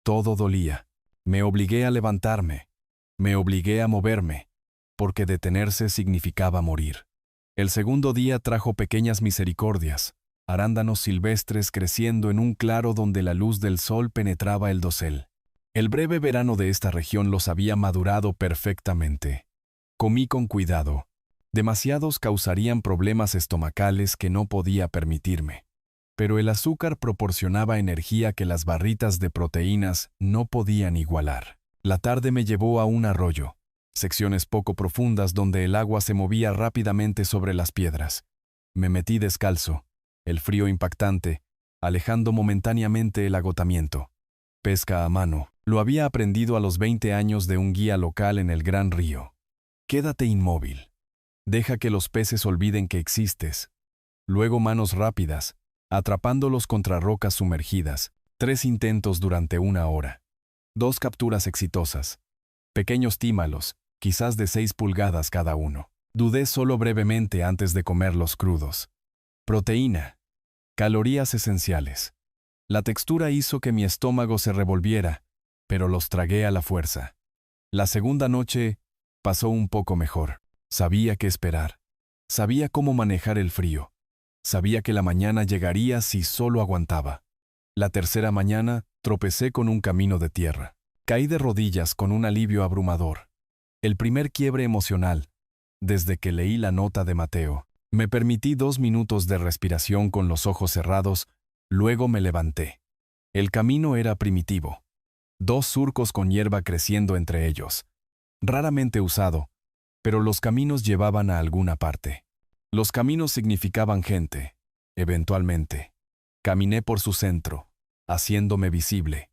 Todo dolía. Me obligué a levantarme. Me obligué a moverme, porque detenerse significaba morir. El segundo día trajo pequeñas misericordias, arándanos silvestres creciendo en un claro donde la luz del sol penetraba el dosel. El breve verano de esta región los había madurado perfectamente. Comí con cuidado. Demasiados causarían problemas estomacales que no podía permitirme. Pero el azúcar proporcionaba energía que las barritas de proteínas no podían igualar. La tarde me llevó a un arroyo, secciones poco profundas donde el agua se movía rápidamente sobre las piedras. Me metí descalzo, el frío impactante, alejando momentáneamente el agotamiento. Pesca a mano. Lo había aprendido a los 20 años de un guía local en el Gran Río. Quédate inmóvil. Deja que los peces olviden que existes. Luego manos rápidas, atrapándolos contra rocas sumergidas. 3 intentos durante 1 hora. 2 capturas exitosas. Pequeños tímalos, quizás de 6 pulgadas cada uno. Dudé solo brevemente antes de comerlos crudos. Proteína. Calorías esenciales. La textura hizo que mi estómago se revolviera, pero los tragué a la fuerza. La segunda noche pasó un poco mejor. Sabía qué esperar. Sabía cómo manejar el frío. Sabía que la mañana llegaría si solo aguantaba. La tercera mañana tropecé con un camino de tierra. Caí de rodillas con un alivio abrumador. El primer quiebre emocional, desde que leí la nota de Mateo. Me permití 2 minutos de respiración con los ojos cerrados, luego me levanté. El camino era primitivo. 2 surcos con hierba creciendo entre ellos. Raramente usado, pero los caminos llevaban a alguna parte. Los caminos significaban gente, eventualmente. Caminé por su centro, haciéndome visible.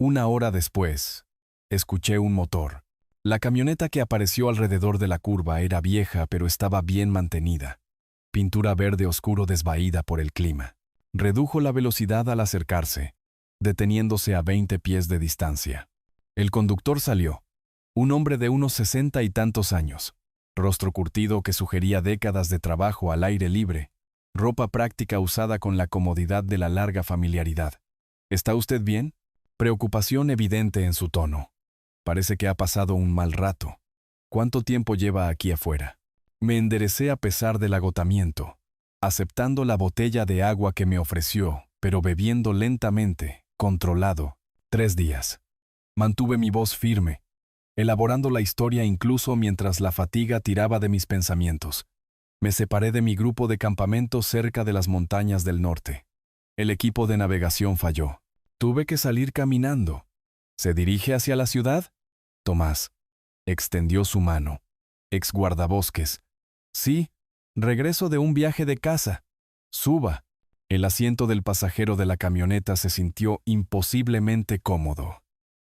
1 hora después, escuché un motor. La camioneta que apareció alrededor de la curva era vieja, pero estaba bien mantenida. Pintura verde oscuro desvaída por el clima. Redujo la velocidad al acercarse, deteniéndose a 20 pies de distancia. El conductor salió. Un hombre de unos 60 y tantos años. Rostro curtido que sugería décadas de trabajo al aire libre. Ropa práctica usada con la comodidad de la larga familiaridad. ¿Está usted bien? Preocupación evidente en su tono. Parece que ha pasado un mal rato. ¿Cuánto tiempo lleva aquí afuera? Me enderecé a pesar del agotamiento, aceptando la botella de agua que me ofreció, pero bebiendo lentamente, controlado. 3 días. Mantuve mi voz firme. elaborando la historia incluso mientras la fatiga tiraba de mis pensamientos. Me separé de mi grupo de campamento cerca de las montañas del norte. El equipo de navegación falló. Tuve que salir caminando. ¿Se dirige hacia la ciudad? Tomás extendió su mano. Ex guardabosques. Sí, regreso de un viaje de caza. Suba. El asiento del pasajero de la camioneta se sintió imposiblemente cómodo.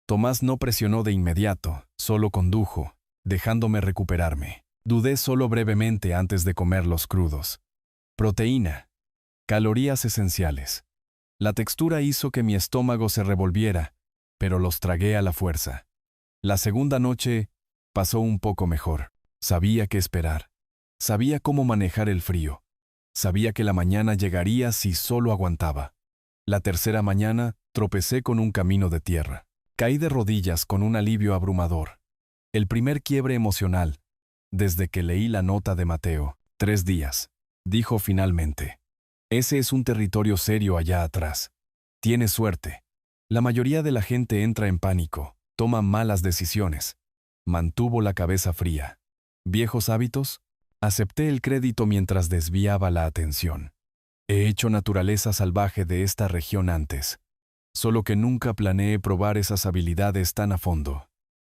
Tomás no presionó de inmediato, solo condujo, dejándome recuperarme. Dudé solo brevemente antes de comer los crudos. Proteína. Calorías esenciales. La textura hizo que mi estómago se revolviera, pero los tragué a la fuerza. La segunda noche pasó un poco mejor. Sabía qué esperar. Sabía cómo manejar el frío. Sabía que la mañana llegaría si solo aguantaba. La tercera mañana tropecé con un camino de tierra. Caí de rodillas con un alivio abrumador. El primer quiebre emocional, desde que leí la nota de Mateo. 3 días, dijo finalmente. Ese es un territorio serio allá atrás. Tienes suerte. La mayoría de la gente entra en pánico, toma malas decisiones. Mantuvo la cabeza fría. ¿Viejos hábitos? Acepté el crédito mientras desviaba la atención. He hecho naturaleza salvaje de esta región antes. Solo que nunca planeé probar esas habilidades tan a fondo.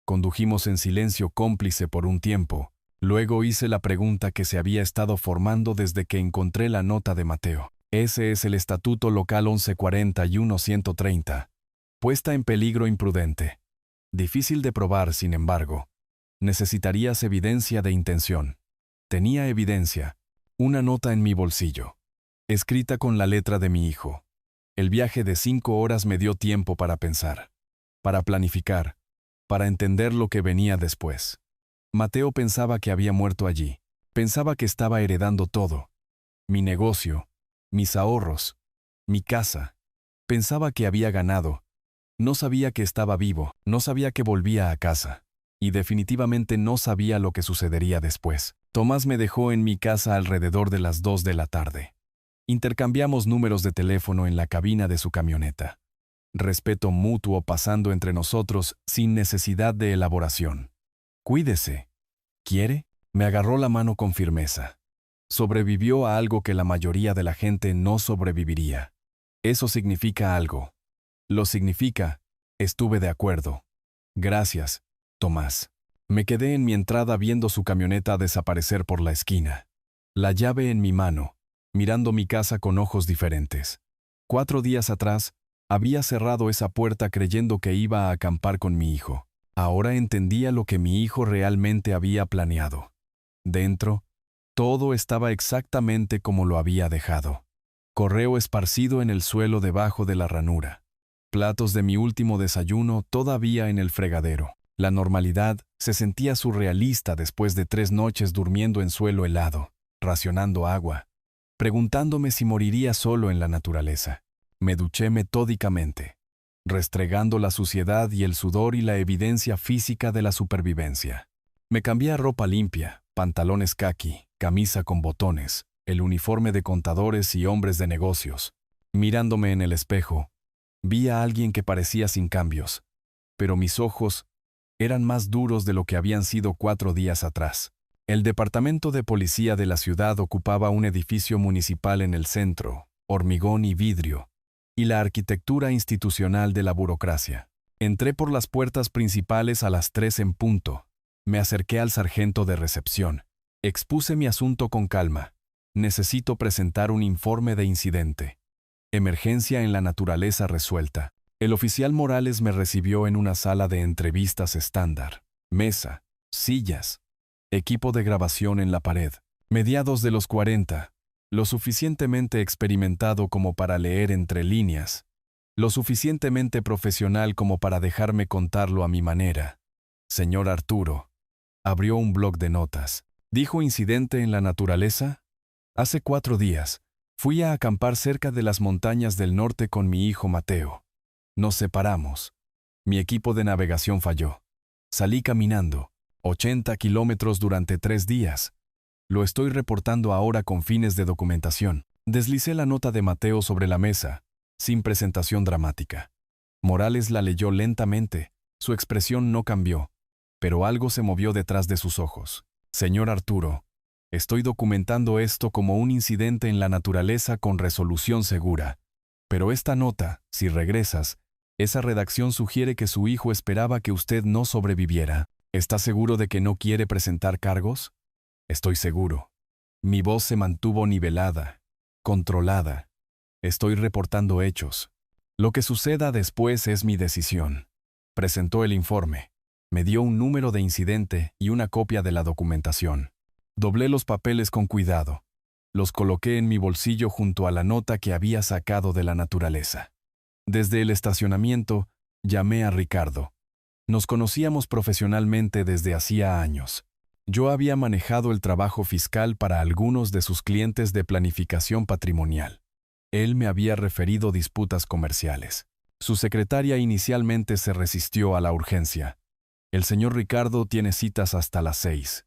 Condujimos en silencio cómplice por un tiempo. Luego hice la pregunta que se había estado formando desde que encontré la nota de Mateo. Ese es el Estatuto Local 1141-130. Puesta en peligro imprudente. Difícil de probar, sin embargo. Necesitarías evidencia de intención. Tenía evidencia. Una nota en mi bolsillo. Escrita con la letra de mi hijo. El viaje de 5 horas me dio tiempo para pensar. Para planificar. Para entender lo que venía después. Mateo pensaba que había muerto allí. Pensaba que estaba heredando todo. Mi negocio, mis ahorros, mi casa. Pensaba que había ganado. No sabía que estaba vivo, no sabía que volvía a casa. Y definitivamente no sabía lo que sucedería después. Tomás me dejó en mi casa alrededor de las 2 de la tarde. Intercambiamos números de teléfono en la cabina de su camioneta. Respeto mutuo pasando entre nosotros sin necesidad de elaboración. Cuídese. ¿Quiere? Me agarró la mano con firmeza. Sobrevivió a algo que la mayoría de la gente no sobreviviría. Eso significa algo. Lo significa, estuve de acuerdo. Gracias, Tomás. Me quedé en mi entrada viendo su camioneta desaparecer por la esquina. La llave en mi mano, mirando mi casa con ojos diferentes. 4 días atrás, había cerrado esa puerta creyendo que iba a acampar con mi hijo. Ahora entendía lo que mi hijo realmente había planeado. Dentro, todo estaba exactamente como lo había dejado. Correo esparcido en el suelo debajo de la ranura. Platos de mi último desayuno todavía en el fregadero. La normalidad se sentía surrealista después de 3 noches durmiendo en suelo helado, racionando agua, preguntándome si moriría solo en la naturaleza. Me duché metódicamente, restregando la suciedad y el sudor y la evidencia física de la supervivencia. Me cambié a ropa limpia, pantalones caqui, camisa con botones, el uniforme de contadores y hombres de negocios. Mirándome en el espejo, vi a alguien que parecía sin cambios, pero mis ojos eran más duros de lo que habían sido 4 días atrás. El departamento de policía de la ciudad ocupaba un edificio municipal en el centro, hormigón y vidrio, y la arquitectura institucional de la burocracia. Entré por las puertas principales a las 3 en punto. Me acerqué al sargento de recepción. Expuse mi asunto con calma. Necesito presentar un informe de incidente. Emergencia en la naturaleza resuelta. El oficial Morales me recibió en una sala de entrevistas estándar. Mesa, sillas, equipo de grabación en la pared. Mediados de los 40, lo suficientemente experimentado como para leer entre líneas, lo suficientemente profesional como para dejarme contarlo a mi manera. Señor Arturo, abrió un bloc de notas. ¿Dijo incidente en la naturaleza? Hace 4 días, fui a acampar cerca de las montañas del norte con mi hijo Mateo. Nos separamos. Mi equipo de navegación falló. Salí caminando, 80 kilómetros durante 3 días. Lo estoy reportando ahora con fines de documentación. Deslicé la nota de Mateo sobre la mesa, sin presentación dramática. Morales la leyó lentamente. Su expresión no cambió, pero algo se movió detrás de sus ojos. Señor Arturo, estoy documentando esto como un incidente en la naturaleza con resolución segura. Pero esta nota, si regresas, esa redacción sugiere que su hijo esperaba que usted no sobreviviera. ¿Está seguro de que no quiere presentar cargos? Estoy seguro. Mi voz se mantuvo nivelada, controlada. Estoy reportando hechos. Lo que suceda después es mi decisión. Presentó el informe. Me dio un número de incidente y una copia de la documentación. Doblé los papeles con cuidado. Los coloqué en mi bolsillo junto a la nota que había sacado de la naturaleza. Desde el estacionamiento, llamé a Ricardo. Nos conocíamos profesionalmente desde hacía años. Yo había manejado el trabajo fiscal para algunos de sus clientes de planificación patrimonial. Él me había referido disputas comerciales. Su secretaria inicialmente se resistió a la urgencia. El señor Ricardo tiene citas hasta las 6.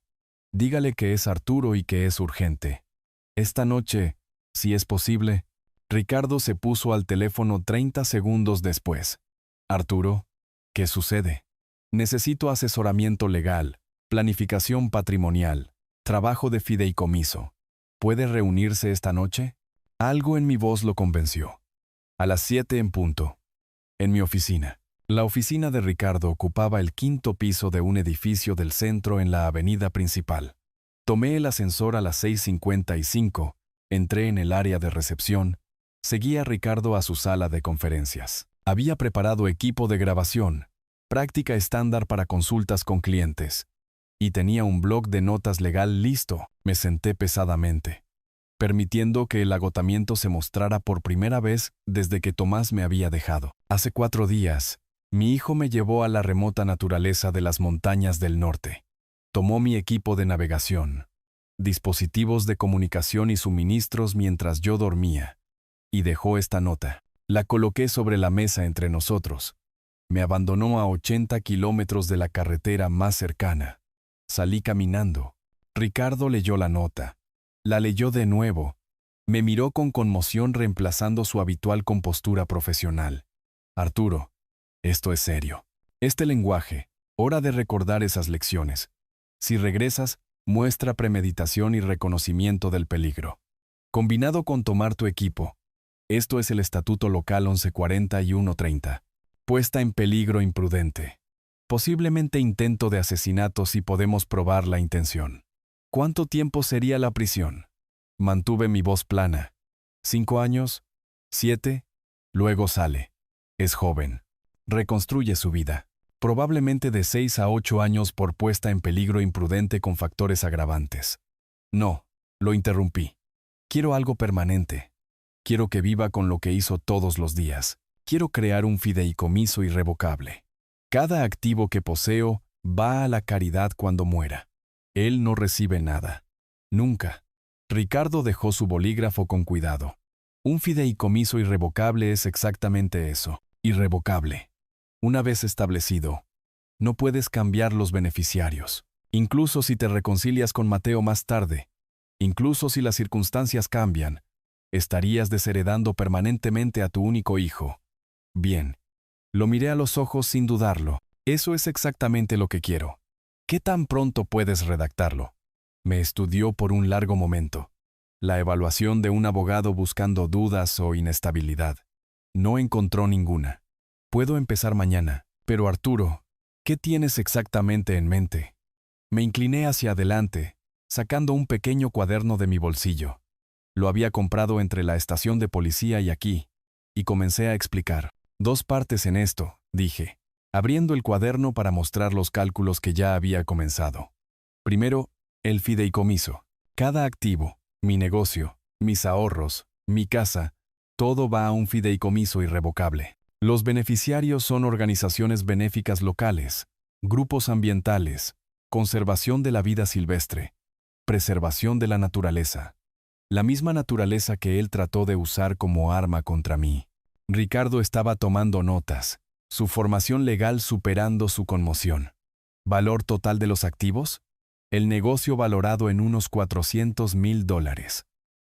Dígale que es Arturo y que es urgente. Esta noche, si es posible. Ricardo se puso al teléfono 30 segundos después. Arturo, ¿qué sucede? Necesito asesoramiento legal, planificación patrimonial, trabajo de fideicomiso. ¿Puede reunirse esta noche? Algo en mi voz lo convenció. A las 7 en punto. En mi oficina. La oficina de Ricardo ocupaba el 5º piso de un edificio del centro en la avenida principal. Tomé el ascensor a las 6:55, entré en el área de recepción, seguí a Ricardo a su sala de conferencias. Había preparado equipo de grabación, práctica estándar para consultas con clientes, y tenía un bloc de notas legal listo. Me senté pesadamente, permitiendo que el agotamiento se mostrara por primera vez desde que Tomás me había dejado. Hace 4 días, mi hijo me llevó a la remota naturaleza de las montañas del norte. Tomó mi equipo de navegación, dispositivos de comunicación y suministros mientras yo dormía, y dejó esta nota. La coloqué sobre la mesa entre nosotros. Me abandonó a 80 kilómetros de la carretera más cercana. Salí caminando. Ricardo leyó la nota. La leyó de nuevo. Me miró con conmoción reemplazando su habitual compostura profesional. Arturo, esto es serio. Este lenguaje, hora de recordar esas lecciones. Si regresas, muestra premeditación y reconocimiento del peligro. Combinado con tomar tu equipo. Esto es el Estatuto Local 1140 y 130. Puesta en peligro imprudente. Posiblemente intento de asesinato si podemos probar la intención. ¿Cuánto tiempo sería la prisión? Mantuve mi voz plana. 5 años, 7, luego sale. Es joven. Reconstruye su vida. Probablemente de 6 a 8 años por puesta en peligro imprudente con factores agravantes. No, lo interrumpí. Quiero algo permanente. Quiero que viva con lo que hizo todos los días. Quiero crear un fideicomiso irrevocable. Cada activo que poseo va a la caridad cuando muera. Él no recibe nada. Nunca. Ricardo dejó su bolígrafo con cuidado. Un fideicomiso irrevocable es exactamente eso, irrevocable. Una vez establecido, no puedes cambiar los beneficiarios. Incluso si te reconcilias con Mateo más tarde, incluso si las circunstancias cambian, estarías desheredando permanentemente a tu único hijo. Bien. Lo miré a los ojos sin dudarlo. Eso es exactamente lo que quiero. ¿Qué tan pronto puedes redactarlo? Me estudió por un largo momento. La evaluación de un abogado buscando dudas o inestabilidad. No encontró ninguna. Puedo empezar mañana. Pero Arturo, ¿qué tienes exactamente en mente? Me incliné hacia adelante, sacando un pequeño cuaderno de mi bolsillo. Lo había comprado entre la estación de policía y aquí, y comencé a explicar. 2 partes en esto, dije, abriendo el cuaderno para mostrar los cálculos que ya había comenzado. Primero, el fideicomiso. Cada activo, mi negocio, mis ahorros, mi casa, todo va a un fideicomiso irrevocable. Los beneficiarios son organizaciones benéficas locales, grupos ambientales, conservación de la vida silvestre, preservación de la naturaleza. La misma naturaleza que él trató de usar como arma contra mí. Ricardo estaba tomando notas, su formación legal superando su conmoción. ¿Valor total de los activos? El negocio valorado en unos $400,000.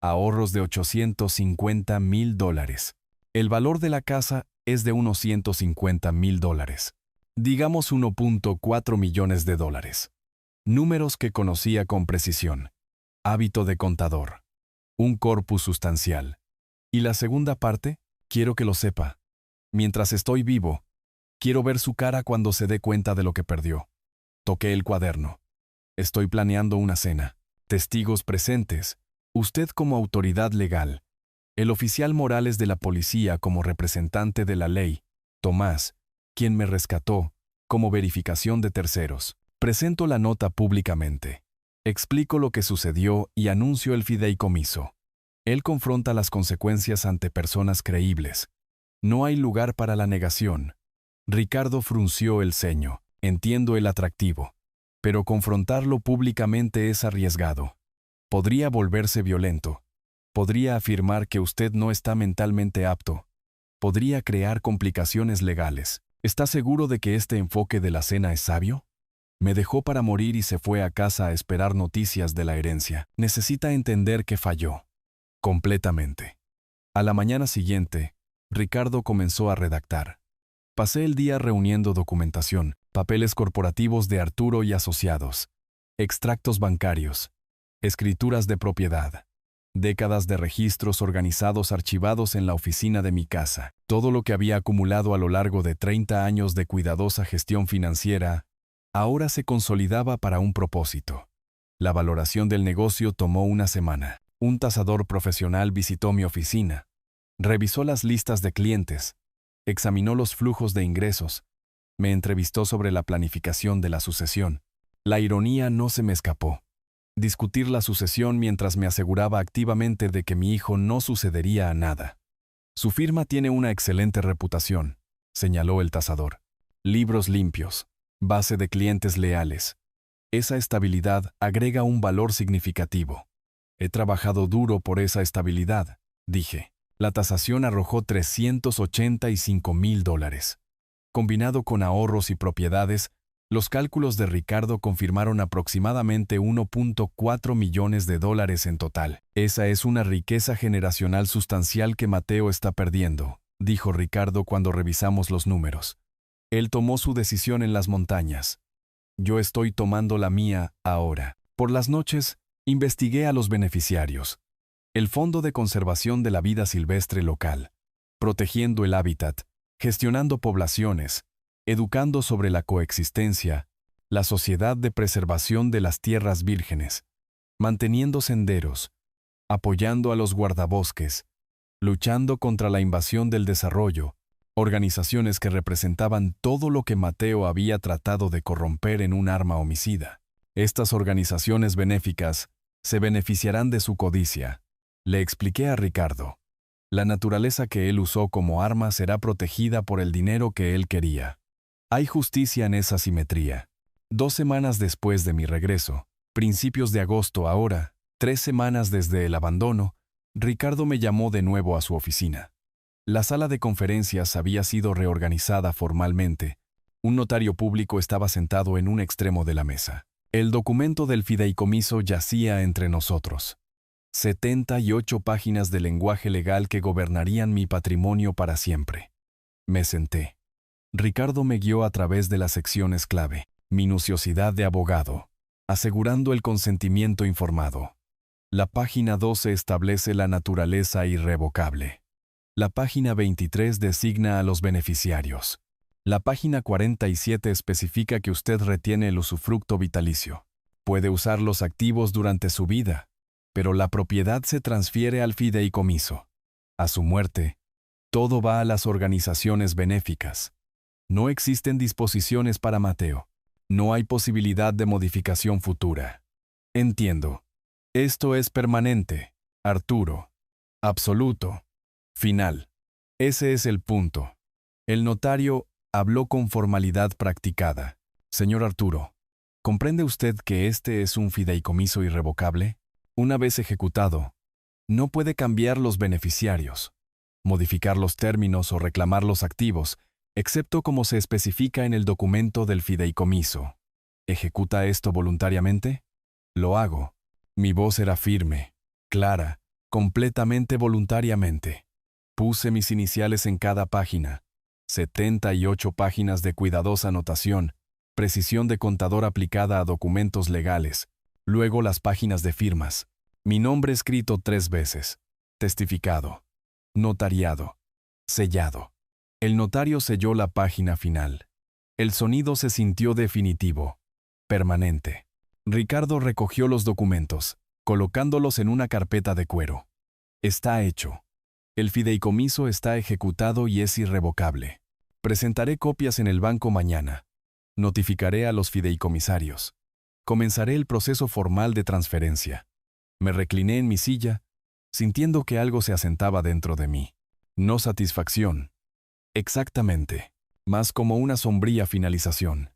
Ahorros de $850,000. El valor de la casa es de unos $150,000. Digamos 1.4 millones de dólares. Números que conocía con precisión. Hábito de contador. Un corpus sustancial. Y la segunda parte, quiero que lo sepa. Mientras estoy vivo, quiero ver su cara cuando se dé cuenta de lo que perdió. Toqué el cuaderno. Estoy planeando una cena. Testigos presentes. Usted como autoridad legal. El oficial Morales de la policía como representante de la ley. Tomás, quien me rescató, como verificación de terceros. Presento la nota públicamente. Explico lo que sucedió y anuncio el fideicomiso. Él confronta las consecuencias ante personas creíbles. No hay lugar para la negación. Ricardo frunció el ceño. Entiendo el atractivo. Pero confrontarlo públicamente es arriesgado. Podría volverse violento. Podría afirmar que usted no está mentalmente apto. Podría crear complicaciones legales. ¿Está seguro de que este enfoque de la cena es sabio? Me dejó para morir y se fue a casa a esperar noticias de la herencia. Necesita entender que falló. Completamente. A la mañana siguiente, Ricardo comenzó a redactar. Pasé el día reuniendo documentación, papeles corporativos de Arturo y asociados, extractos bancarios, escrituras de propiedad, décadas de registros organizados archivados en la oficina de mi casa. Todo lo que había acumulado a lo largo de 30 años de cuidadosa gestión financiera, ahora se consolidaba para un propósito. La valoración del negocio tomó una semana. Un tasador profesional visitó mi oficina, revisó las listas de clientes, examinó los flujos de ingresos, me entrevistó sobre la planificación de la sucesión. La ironía no se me escapó. Discutir la sucesión mientras me aseguraba activamente de que mi hijo no sucedería a nada. Su firma tiene una excelente reputación, señaló el tasador. Libros limpios, base de clientes leales. Esa estabilidad agrega un valor significativo. He trabajado duro por esa estabilidad, dije. La tasación arrojó $385,000. Combinado con ahorros y propiedades, los cálculos de Ricardo confirmaron aproximadamente 1.4 millones de dólares en total. Esa es una riqueza generacional sustancial que Mateo está perdiendo, dijo Ricardo cuando revisamos los números. Él tomó su decisión en las montañas. Yo estoy tomando la mía ahora. Por las noches, investigué a los beneficiarios. El Fondo de Conservación de la Vida Silvestre Local, protegiendo el hábitat, gestionando poblaciones, educando sobre la coexistencia, la Sociedad de Preservación de las Tierras Vírgenes, manteniendo senderos, apoyando a los guardabosques, luchando contra la invasión del desarrollo, organizaciones que representaban todo lo que Mateo había tratado de corromper en un arma homicida. Estas organizaciones benéficas se beneficiarán de su codicia. Le expliqué a Ricardo. La naturaleza que él usó como arma será protegida por el dinero que él quería. Hay justicia en esa simetría. 2 semanas después de mi regreso, principios de agosto ahora, 3 semanas desde el abandono, Ricardo me llamó de nuevo a su oficina. La sala de conferencias había sido reorganizada formalmente. Un notario público estaba sentado en un extremo de la mesa. El documento del fideicomiso yacía entre nosotros. 78 páginas de lenguaje legal que gobernarían mi patrimonio para siempre. Me senté. Ricardo me guió a través de las secciones clave. Minuciosidad de abogado. Asegurando el consentimiento informado. La página 12 establece la naturaleza irrevocable. La página 23 designa a los beneficiarios. La página 47 especifica que usted retiene el usufructo vitalicio. Puede usar los activos durante su vida, pero la propiedad se transfiere al fideicomiso. A su muerte, todo va a las organizaciones benéficas. No existen disposiciones para Mateo. No hay posibilidad de modificación futura. Entiendo. Esto es permanente, Arturo. Absoluto. Final. Ese es el punto. El notario habló con formalidad practicada. Señor Arturo, ¿comprende usted que este es un fideicomiso irrevocable? Una vez ejecutado, no puede cambiar los beneficiarios, modificar los términos o reclamar los activos, excepto como se especifica en el documento del fideicomiso. ¿Ejecuta esto voluntariamente? Lo hago. Mi voz era firme, clara, completamente voluntariamente. Puse mis iniciales en cada página. 78 páginas de cuidadosa anotación, precisión de contador aplicada a documentos legales, luego las páginas de firmas. Mi nombre escrito 3 veces. Testificado. Notariado. Sellado. El notario selló la página final. El sonido se sintió definitivo. Permanente. Ricardo recogió los documentos, colocándolos en una carpeta de cuero. Está hecho. El fideicomiso está ejecutado y es irrevocable. Presentaré copias en el banco mañana. Notificaré a los fideicomisarios. Comenzaré el proceso formal de transferencia. Me recliné en mi silla, sintiendo que algo se asentaba dentro de mí. No satisfacción. Exactamente. Más como una sombría finalización.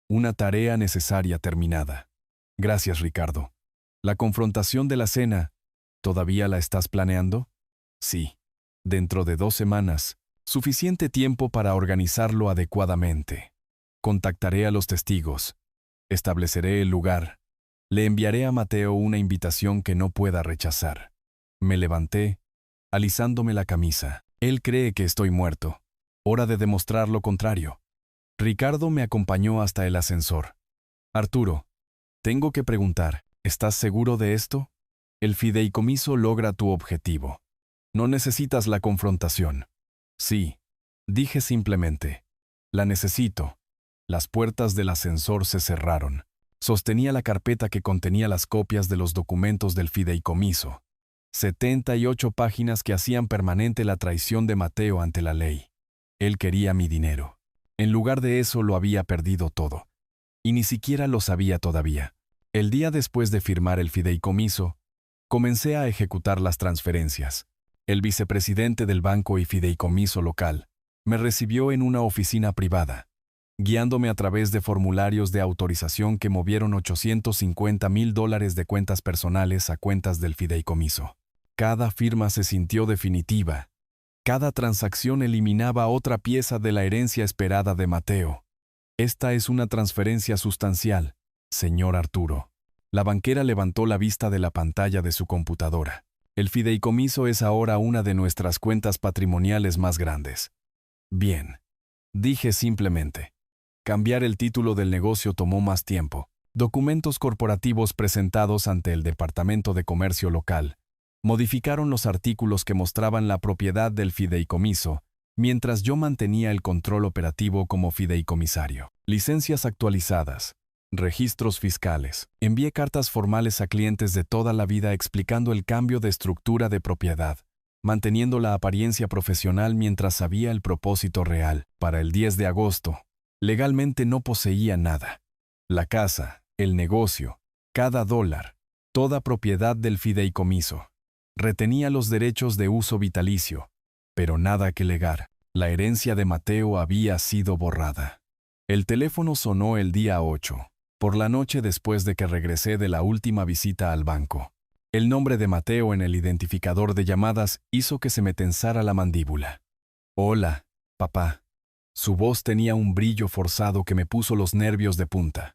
Una tarea necesaria terminada. Gracias, Ricardo. La confrontación de la cena, ¿todavía la estás planeando? Sí. Dentro de 2 semanas, suficiente tiempo para organizarlo adecuadamente. Contactaré a los testigos. Estableceré el lugar. Le enviaré a Mateo una invitación que no pueda rechazar. Me levanté, alisándome la camisa. Él cree que estoy muerto. Hora de demostrar lo contrario. Ricardo me acompañó hasta el ascensor. Arturo, tengo que preguntar, ¿estás seguro de esto? El fideicomiso logra tu objetivo. No necesitas la confrontación. Sí, dije simplemente. La necesito. Las puertas del ascensor se cerraron. Sostenía la carpeta que contenía las copias de los documentos del fideicomiso. 78 páginas que hacían permanente la traición de Mateo ante la ley. Él quería mi dinero. En lugar de eso lo había perdido todo. Y ni siquiera lo sabía todavía. El día después de firmar el fideicomiso, comencé a ejecutar las transferencias. El vicepresidente del banco y fideicomiso local me recibió en una oficina privada, guiándome a través de formularios de autorización que movieron $850,000 de cuentas personales a cuentas del fideicomiso. Cada firma se sintió definitiva. Cada transacción eliminaba otra pieza de la herencia esperada de Mateo. Esta es una transferencia sustancial, señor Arturo. La banquera levantó la vista de la pantalla de su computadora. El fideicomiso es ahora una de nuestras cuentas patrimoniales más grandes. Bien. Dije simplemente. Cambiar el título del negocio tomó más tiempo. Documentos corporativos presentados ante el Departamento de Comercio local modificaron los artículos que mostraban la propiedad del fideicomiso, mientras yo mantenía el control operativo como fideicomisario. Licencias actualizadas. Registros fiscales. Envié cartas formales a clientes de toda la vida explicando el cambio de estructura de propiedad, manteniendo la apariencia profesional mientras sabía el propósito real. Para el 10 de agosto, legalmente no poseía nada. La casa, el negocio, cada dólar, toda propiedad del fideicomiso. Retenía los derechos de uso vitalicio, pero nada que legar. La herencia de Mateo había sido borrada. El teléfono sonó el día 8. Por la noche después de que regresé de la última visita al banco. El nombre de Mateo en el identificador de llamadas hizo que se me tensara la mandíbula. Hola, papá. Su voz tenía un brillo forzado que me puso los nervios de punta.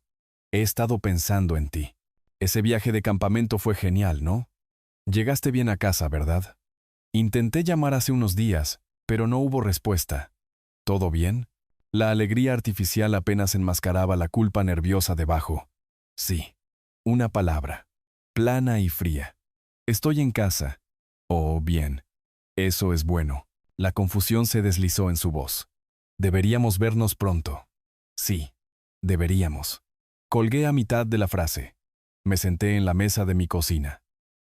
He estado pensando en ti. Ese viaje de campamento fue genial, ¿no? Llegaste bien a casa, ¿verdad? Intenté llamar hace unos días, pero no hubo respuesta. ¿Todo bien? La alegría artificial apenas enmascaraba la culpa nerviosa debajo. Sí. Una palabra. Plana y fría. Estoy en casa. Oh, bien. Eso es bueno. La confusión se deslizó en su voz. Deberíamos vernos pronto. Sí. Deberíamos. Colgué a mitad de la frase. Me senté en la mesa de mi cocina,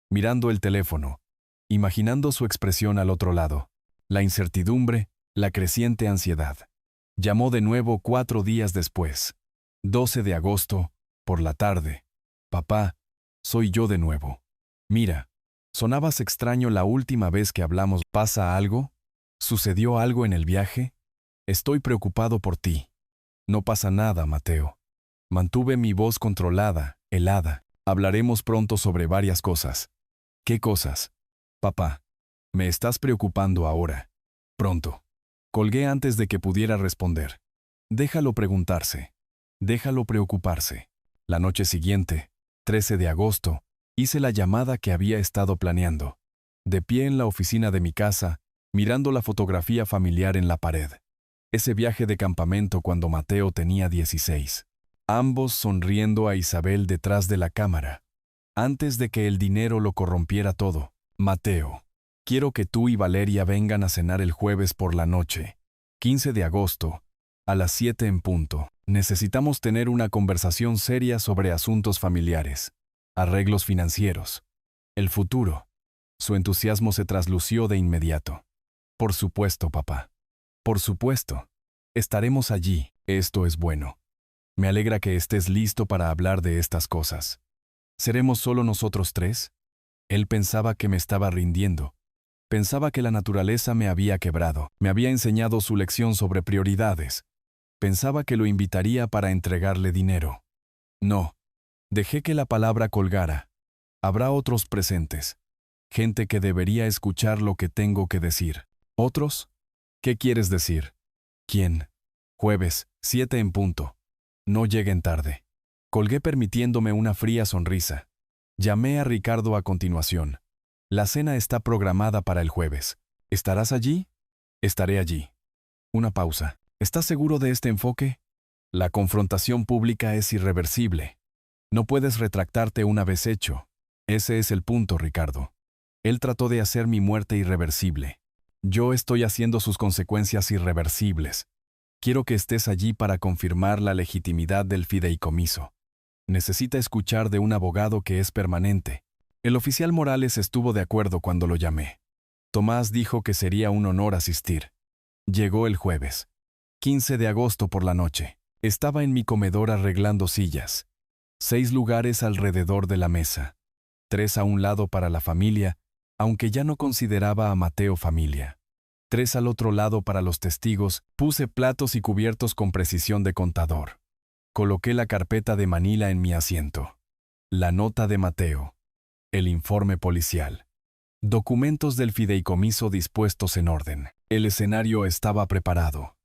mirando el teléfono, imaginando su expresión al otro lado. La incertidumbre, la creciente ansiedad. Llamó de nuevo 4 días después. 12 de agosto, por la tarde. Papá, soy yo de nuevo. Mira, sonabas extraño la última vez que hablamos. ¿Pasa algo? ¿Sucedió algo en el viaje? Estoy preocupado por ti. No pasa nada, Mateo. Mantuve mi voz controlada, helada. Hablaremos pronto sobre varias cosas. ¿Qué cosas? Papá, me estás preocupando ahora. Pronto. Colgué antes de que pudiera responder. Déjalo preguntarse. Déjalo preocuparse. La noche siguiente, 13 de agosto, hice la llamada que había estado planeando. De pie en la oficina de mi casa, mirando la fotografía familiar en la pared. Ese viaje de campamento cuando Mateo tenía 16. Ambos sonriendo a Isabel detrás de la cámara. Antes de que el dinero lo corrompiera todo. Mateo, quiero que tú y Valeria vengan a cenar el jueves por la noche, 15 de agosto, a las 7 en punto. Necesitamos tener una conversación seria sobre asuntos familiares, arreglos financieros, el futuro. Su entusiasmo se traslució de inmediato. Por supuesto, papá. Por supuesto. Estaremos allí. Esto es bueno. Me alegra que estés listo para hablar de estas cosas. ¿Seremos solo nosotros tres? Él pensaba que me estaba rindiendo. Pensaba que la naturaleza me había quebrado. Me había enseñado su lección sobre prioridades. Pensaba que lo invitaría para entregarle dinero. No. Dejé que la palabra colgara. Habrá otros presentes. Gente que debería escuchar lo que tengo que decir. ¿Otros? ¿Qué quieres decir? ¿Quién? Jueves, 7 en punto. No lleguen tarde. Colgué permitiéndome una fría sonrisa. Llamé a Ricardo a continuación. La cena está programada para el jueves. ¿Estarás allí? Estaré allí. Una pausa. ¿Estás seguro de este enfoque? La confrontación pública es irreversible. No puedes retractarte una vez hecho. Ese es el punto, Ricardo. Él trató de hacer mi muerte irreversible. Yo estoy haciendo sus consecuencias irreversibles. Quiero que estés allí para confirmar la legitimidad del fideicomiso. Necesita escuchar de un abogado que es permanente. El oficial Morales estuvo de acuerdo cuando lo llamé. Tomás dijo que sería un honor asistir. Llegó el jueves, 15 de agosto por la noche. Estaba en mi comedor arreglando sillas. 6 lugares alrededor de la mesa. 3 a un lado para la familia, aunque ya no consideraba a Mateo familia. 3 al otro lado para los testigos. Puse platos y cubiertos con precisión de contador. Coloqué la carpeta de Manila en mi asiento. La nota de Mateo. El informe policial. Documentos del fideicomiso dispuestos en orden. El escenario estaba preparado.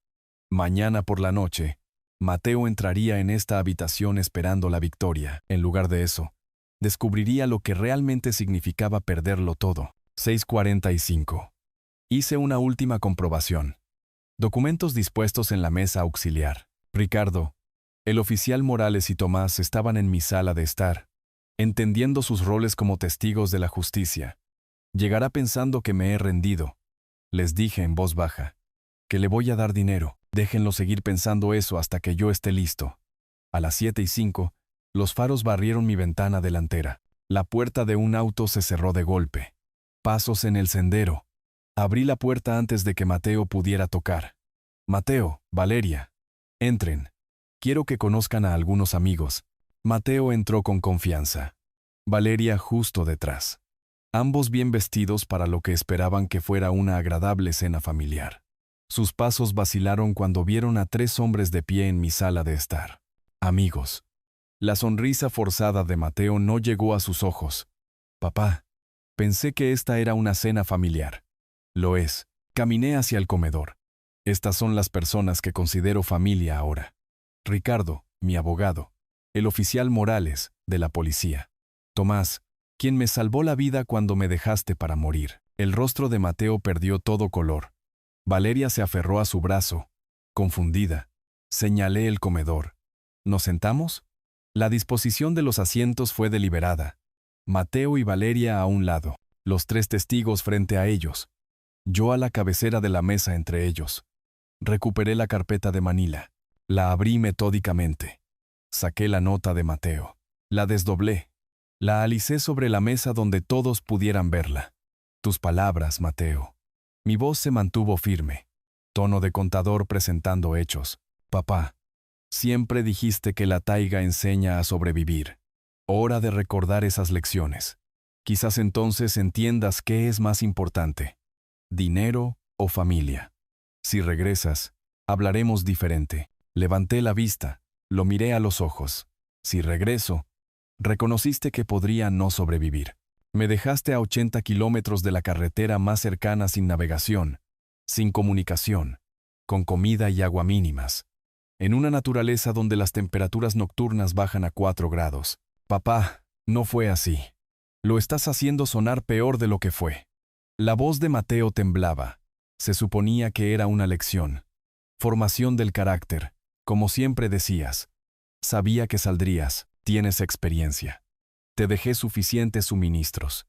Mañana por la noche, Mateo entraría en esta habitación esperando la victoria. En lugar de eso, descubriría lo que realmente significaba perderlo todo. 6:45. Hice una última comprobación. Documentos dispuestos en la mesa auxiliar. Ricardo, el oficial Morales y Tomás estaban en mi sala de estar, entendiendo sus roles como testigos de la justicia. Llegará pensando que me he rendido. Les dije en voz baja, que le voy a dar dinero. Déjenlo seguir pensando eso hasta que yo esté listo. A las 7:05, los faros barrieron mi ventana delantera. La puerta de un auto se cerró de golpe. Pasos en el sendero. Abrí la puerta antes de que Mateo pudiera tocar. Mateo, Valeria, entren. Quiero que conozcan a algunos amigos. Mateo entró con confianza. Valeria justo detrás. Ambos bien vestidos para lo que esperaban que fuera una agradable cena familiar. Sus pasos vacilaron cuando vieron a 3 hombres de pie en mi sala de estar. Amigos. La sonrisa forzada de Mateo no llegó a sus ojos. Papá, pensé que esta era una cena familiar. Lo es. Caminé hacia el comedor. Estas son las personas que considero familia ahora. Ricardo, mi abogado. El oficial Morales, de la policía. Tomás, quien me salvó la vida cuando me dejaste para morir. El rostro de Mateo perdió todo color. Valeria se aferró a su brazo. Confundida, señalé el comedor. ¿Nos sentamos? La disposición de los asientos fue deliberada. Mateo y Valeria a un lado, los 3 testigos frente a ellos. Yo a la cabecera de la mesa entre ellos. Recuperé la carpeta de Manila. La abrí metódicamente. Saqué la nota de Mateo. La desdoblé. La alicé sobre la mesa donde todos pudieran verla. Tus palabras, Mateo. Mi voz se mantuvo firme. Tono de contador presentando hechos. Papá, siempre dijiste que la taiga enseña a sobrevivir. Hora de recordar esas lecciones. Quizás entonces entiendas qué es más importante. Dinero o familia. Si regresas, hablaremos diferente. Levanté la vista, lo miré a los ojos. Si regreso, reconociste que podría no sobrevivir. Me dejaste a 80 kilómetros de la carretera más cercana sin navegación, sin comunicación, con comida y agua mínimas, en una naturaleza donde las temperaturas nocturnas bajan a 4 grados. Papá, no fue así. Lo estás haciendo sonar peor de lo que fue. La voz de Mateo temblaba. Se suponía que era una lección. Formación del carácter. Como siempre decías. Sabía que saldrías. Tienes experiencia. Te dejé suficientes suministros.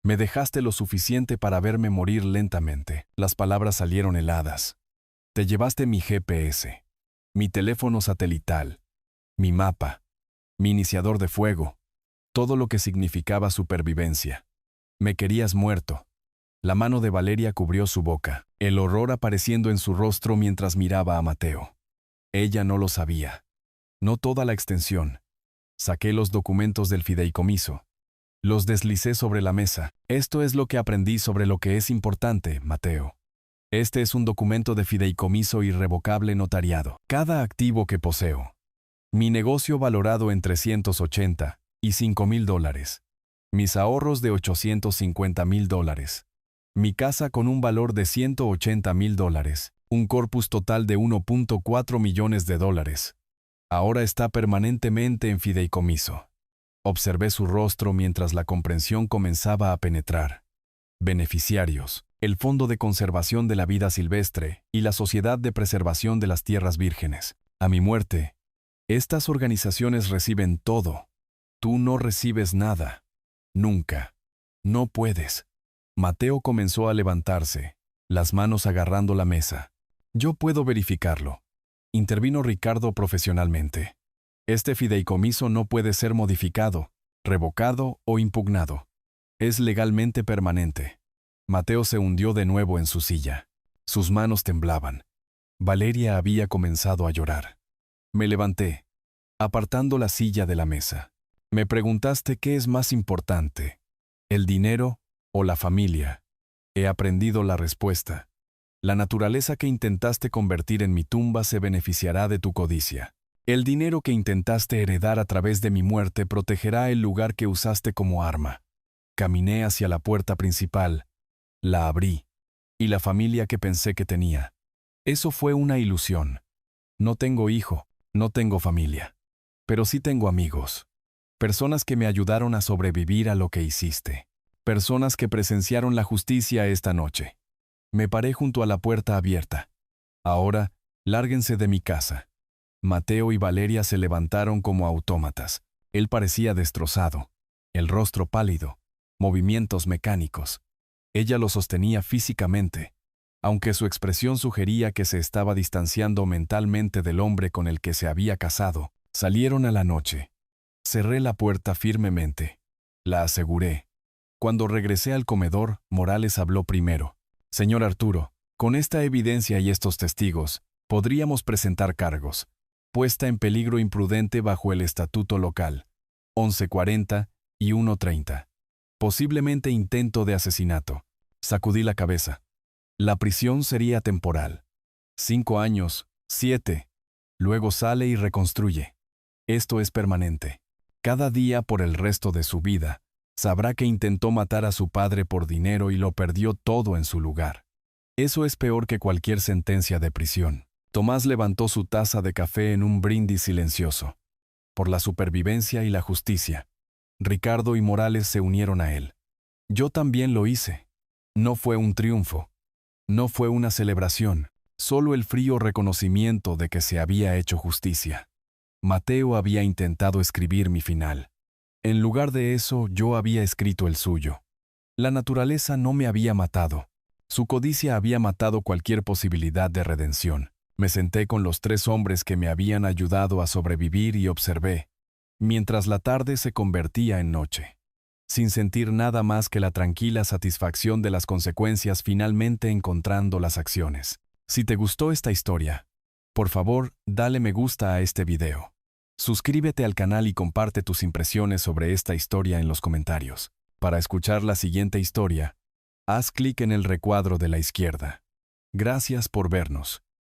Me dejaste lo suficiente para verme morir lentamente. Las palabras salieron heladas. Te llevaste mi GPS, mi teléfono satelital, mi mapa, mi iniciador de fuego, todo lo que significaba supervivencia. Me querías muerto. La mano de Valeria cubrió su boca, el horror apareciendo en su rostro mientras miraba a Mateo. Ella no lo sabía. No toda la extensión. Saqué los documentos del fideicomiso. Los deslicé sobre la mesa. Esto es lo que aprendí sobre lo que es importante, Mateo. Este es un documento de fideicomiso irrevocable notariado. Cada activo que poseo. Mi negocio valorado en 380 y $5,000. Mis ahorros de $850,000. Mi casa con un valor de $180,000. Un corpus total de $1.4 millones. Ahora está permanentemente en fideicomiso. Observé su rostro mientras la comprensión comenzaba a penetrar. Beneficiarios: el Fondo de Conservación de la Vida Silvestre y la Sociedad de Preservación de las Tierras Vírgenes. A mi muerte, estas organizaciones reciben todo. Tú no recibes nada. Nunca. No puedes. Mateo comenzó a levantarse, las manos agarrando la mesa. Yo puedo verificarlo. Intervino Ricardo profesionalmente. Este fideicomiso no puede ser modificado, revocado o impugnado. Es legalmente permanente. Mateo se hundió de nuevo en su silla. Sus manos temblaban. Valeria había comenzado a llorar. Me levanté, apartando la silla de la mesa. Me preguntaste qué es más importante, el dinero o la familia. He aprendido la respuesta. La naturaleza que intentaste convertir en mi tumba se beneficiará de tu codicia. El dinero que intentaste heredar a través de mi muerte protegerá el lugar que usaste como arma. Caminé hacia la puerta principal, la abrí, y la familia que pensé que tenía. Eso fue una ilusión. No tengo hijo, no tengo familia. Pero sí tengo amigos. Personas que me ayudaron a sobrevivir a lo que hiciste. Personas que presenciaron la justicia esta noche. Me paré junto a la puerta abierta. Ahora, lárguense de mi casa. Mateo y Valeria se levantaron como autómatas. Él parecía destrozado, el rostro pálido, movimientos mecánicos. Ella lo sostenía físicamente, aunque su expresión sugería que se estaba distanciando mentalmente del hombre con el que se había casado. Salieron a la noche. Cerré la puerta firmemente. La aseguré. Cuando regresé al comedor, Morales habló primero. Señor Arturo, con esta evidencia y estos testigos, podríamos presentar cargos. Puesta en peligro imprudente bajo el estatuto local. 1140 y 130. Posiblemente intento de asesinato. Sacudí la cabeza. La prisión sería temporal. 5 años, 7. Luego sale y reconstruye. Esto es permanente. Cada día por el resto de su vida, sabrá que intentó matar a su padre por dinero y lo perdió todo en su lugar. Eso es peor que cualquier sentencia de prisión. Tomás levantó su taza de café en un brindis silencioso. Por la supervivencia y la justicia. Ricardo y Morales se unieron a él. Yo también lo hice. No fue un triunfo. No fue una celebración. Solo el frío reconocimiento de que se había hecho justicia. Mateo había intentado escribir mi final. En lugar de eso, yo había escrito el suyo. La naturaleza no me había matado. Su codicia había matado cualquier posibilidad de redención. Me senté con los 3 hombres que me habían ayudado a sobrevivir y observé, mientras la tarde se convertía en noche, sin sentir nada más que la tranquila satisfacción de las consecuencias finalmente encontrando las acciones. Si te gustó esta historia, por favor, dale me gusta a este video. Suscríbete al canal y comparte tus impresiones sobre esta historia en los comentarios. Para escuchar la siguiente historia, haz clic en el recuadro de la izquierda. Gracias por vernos.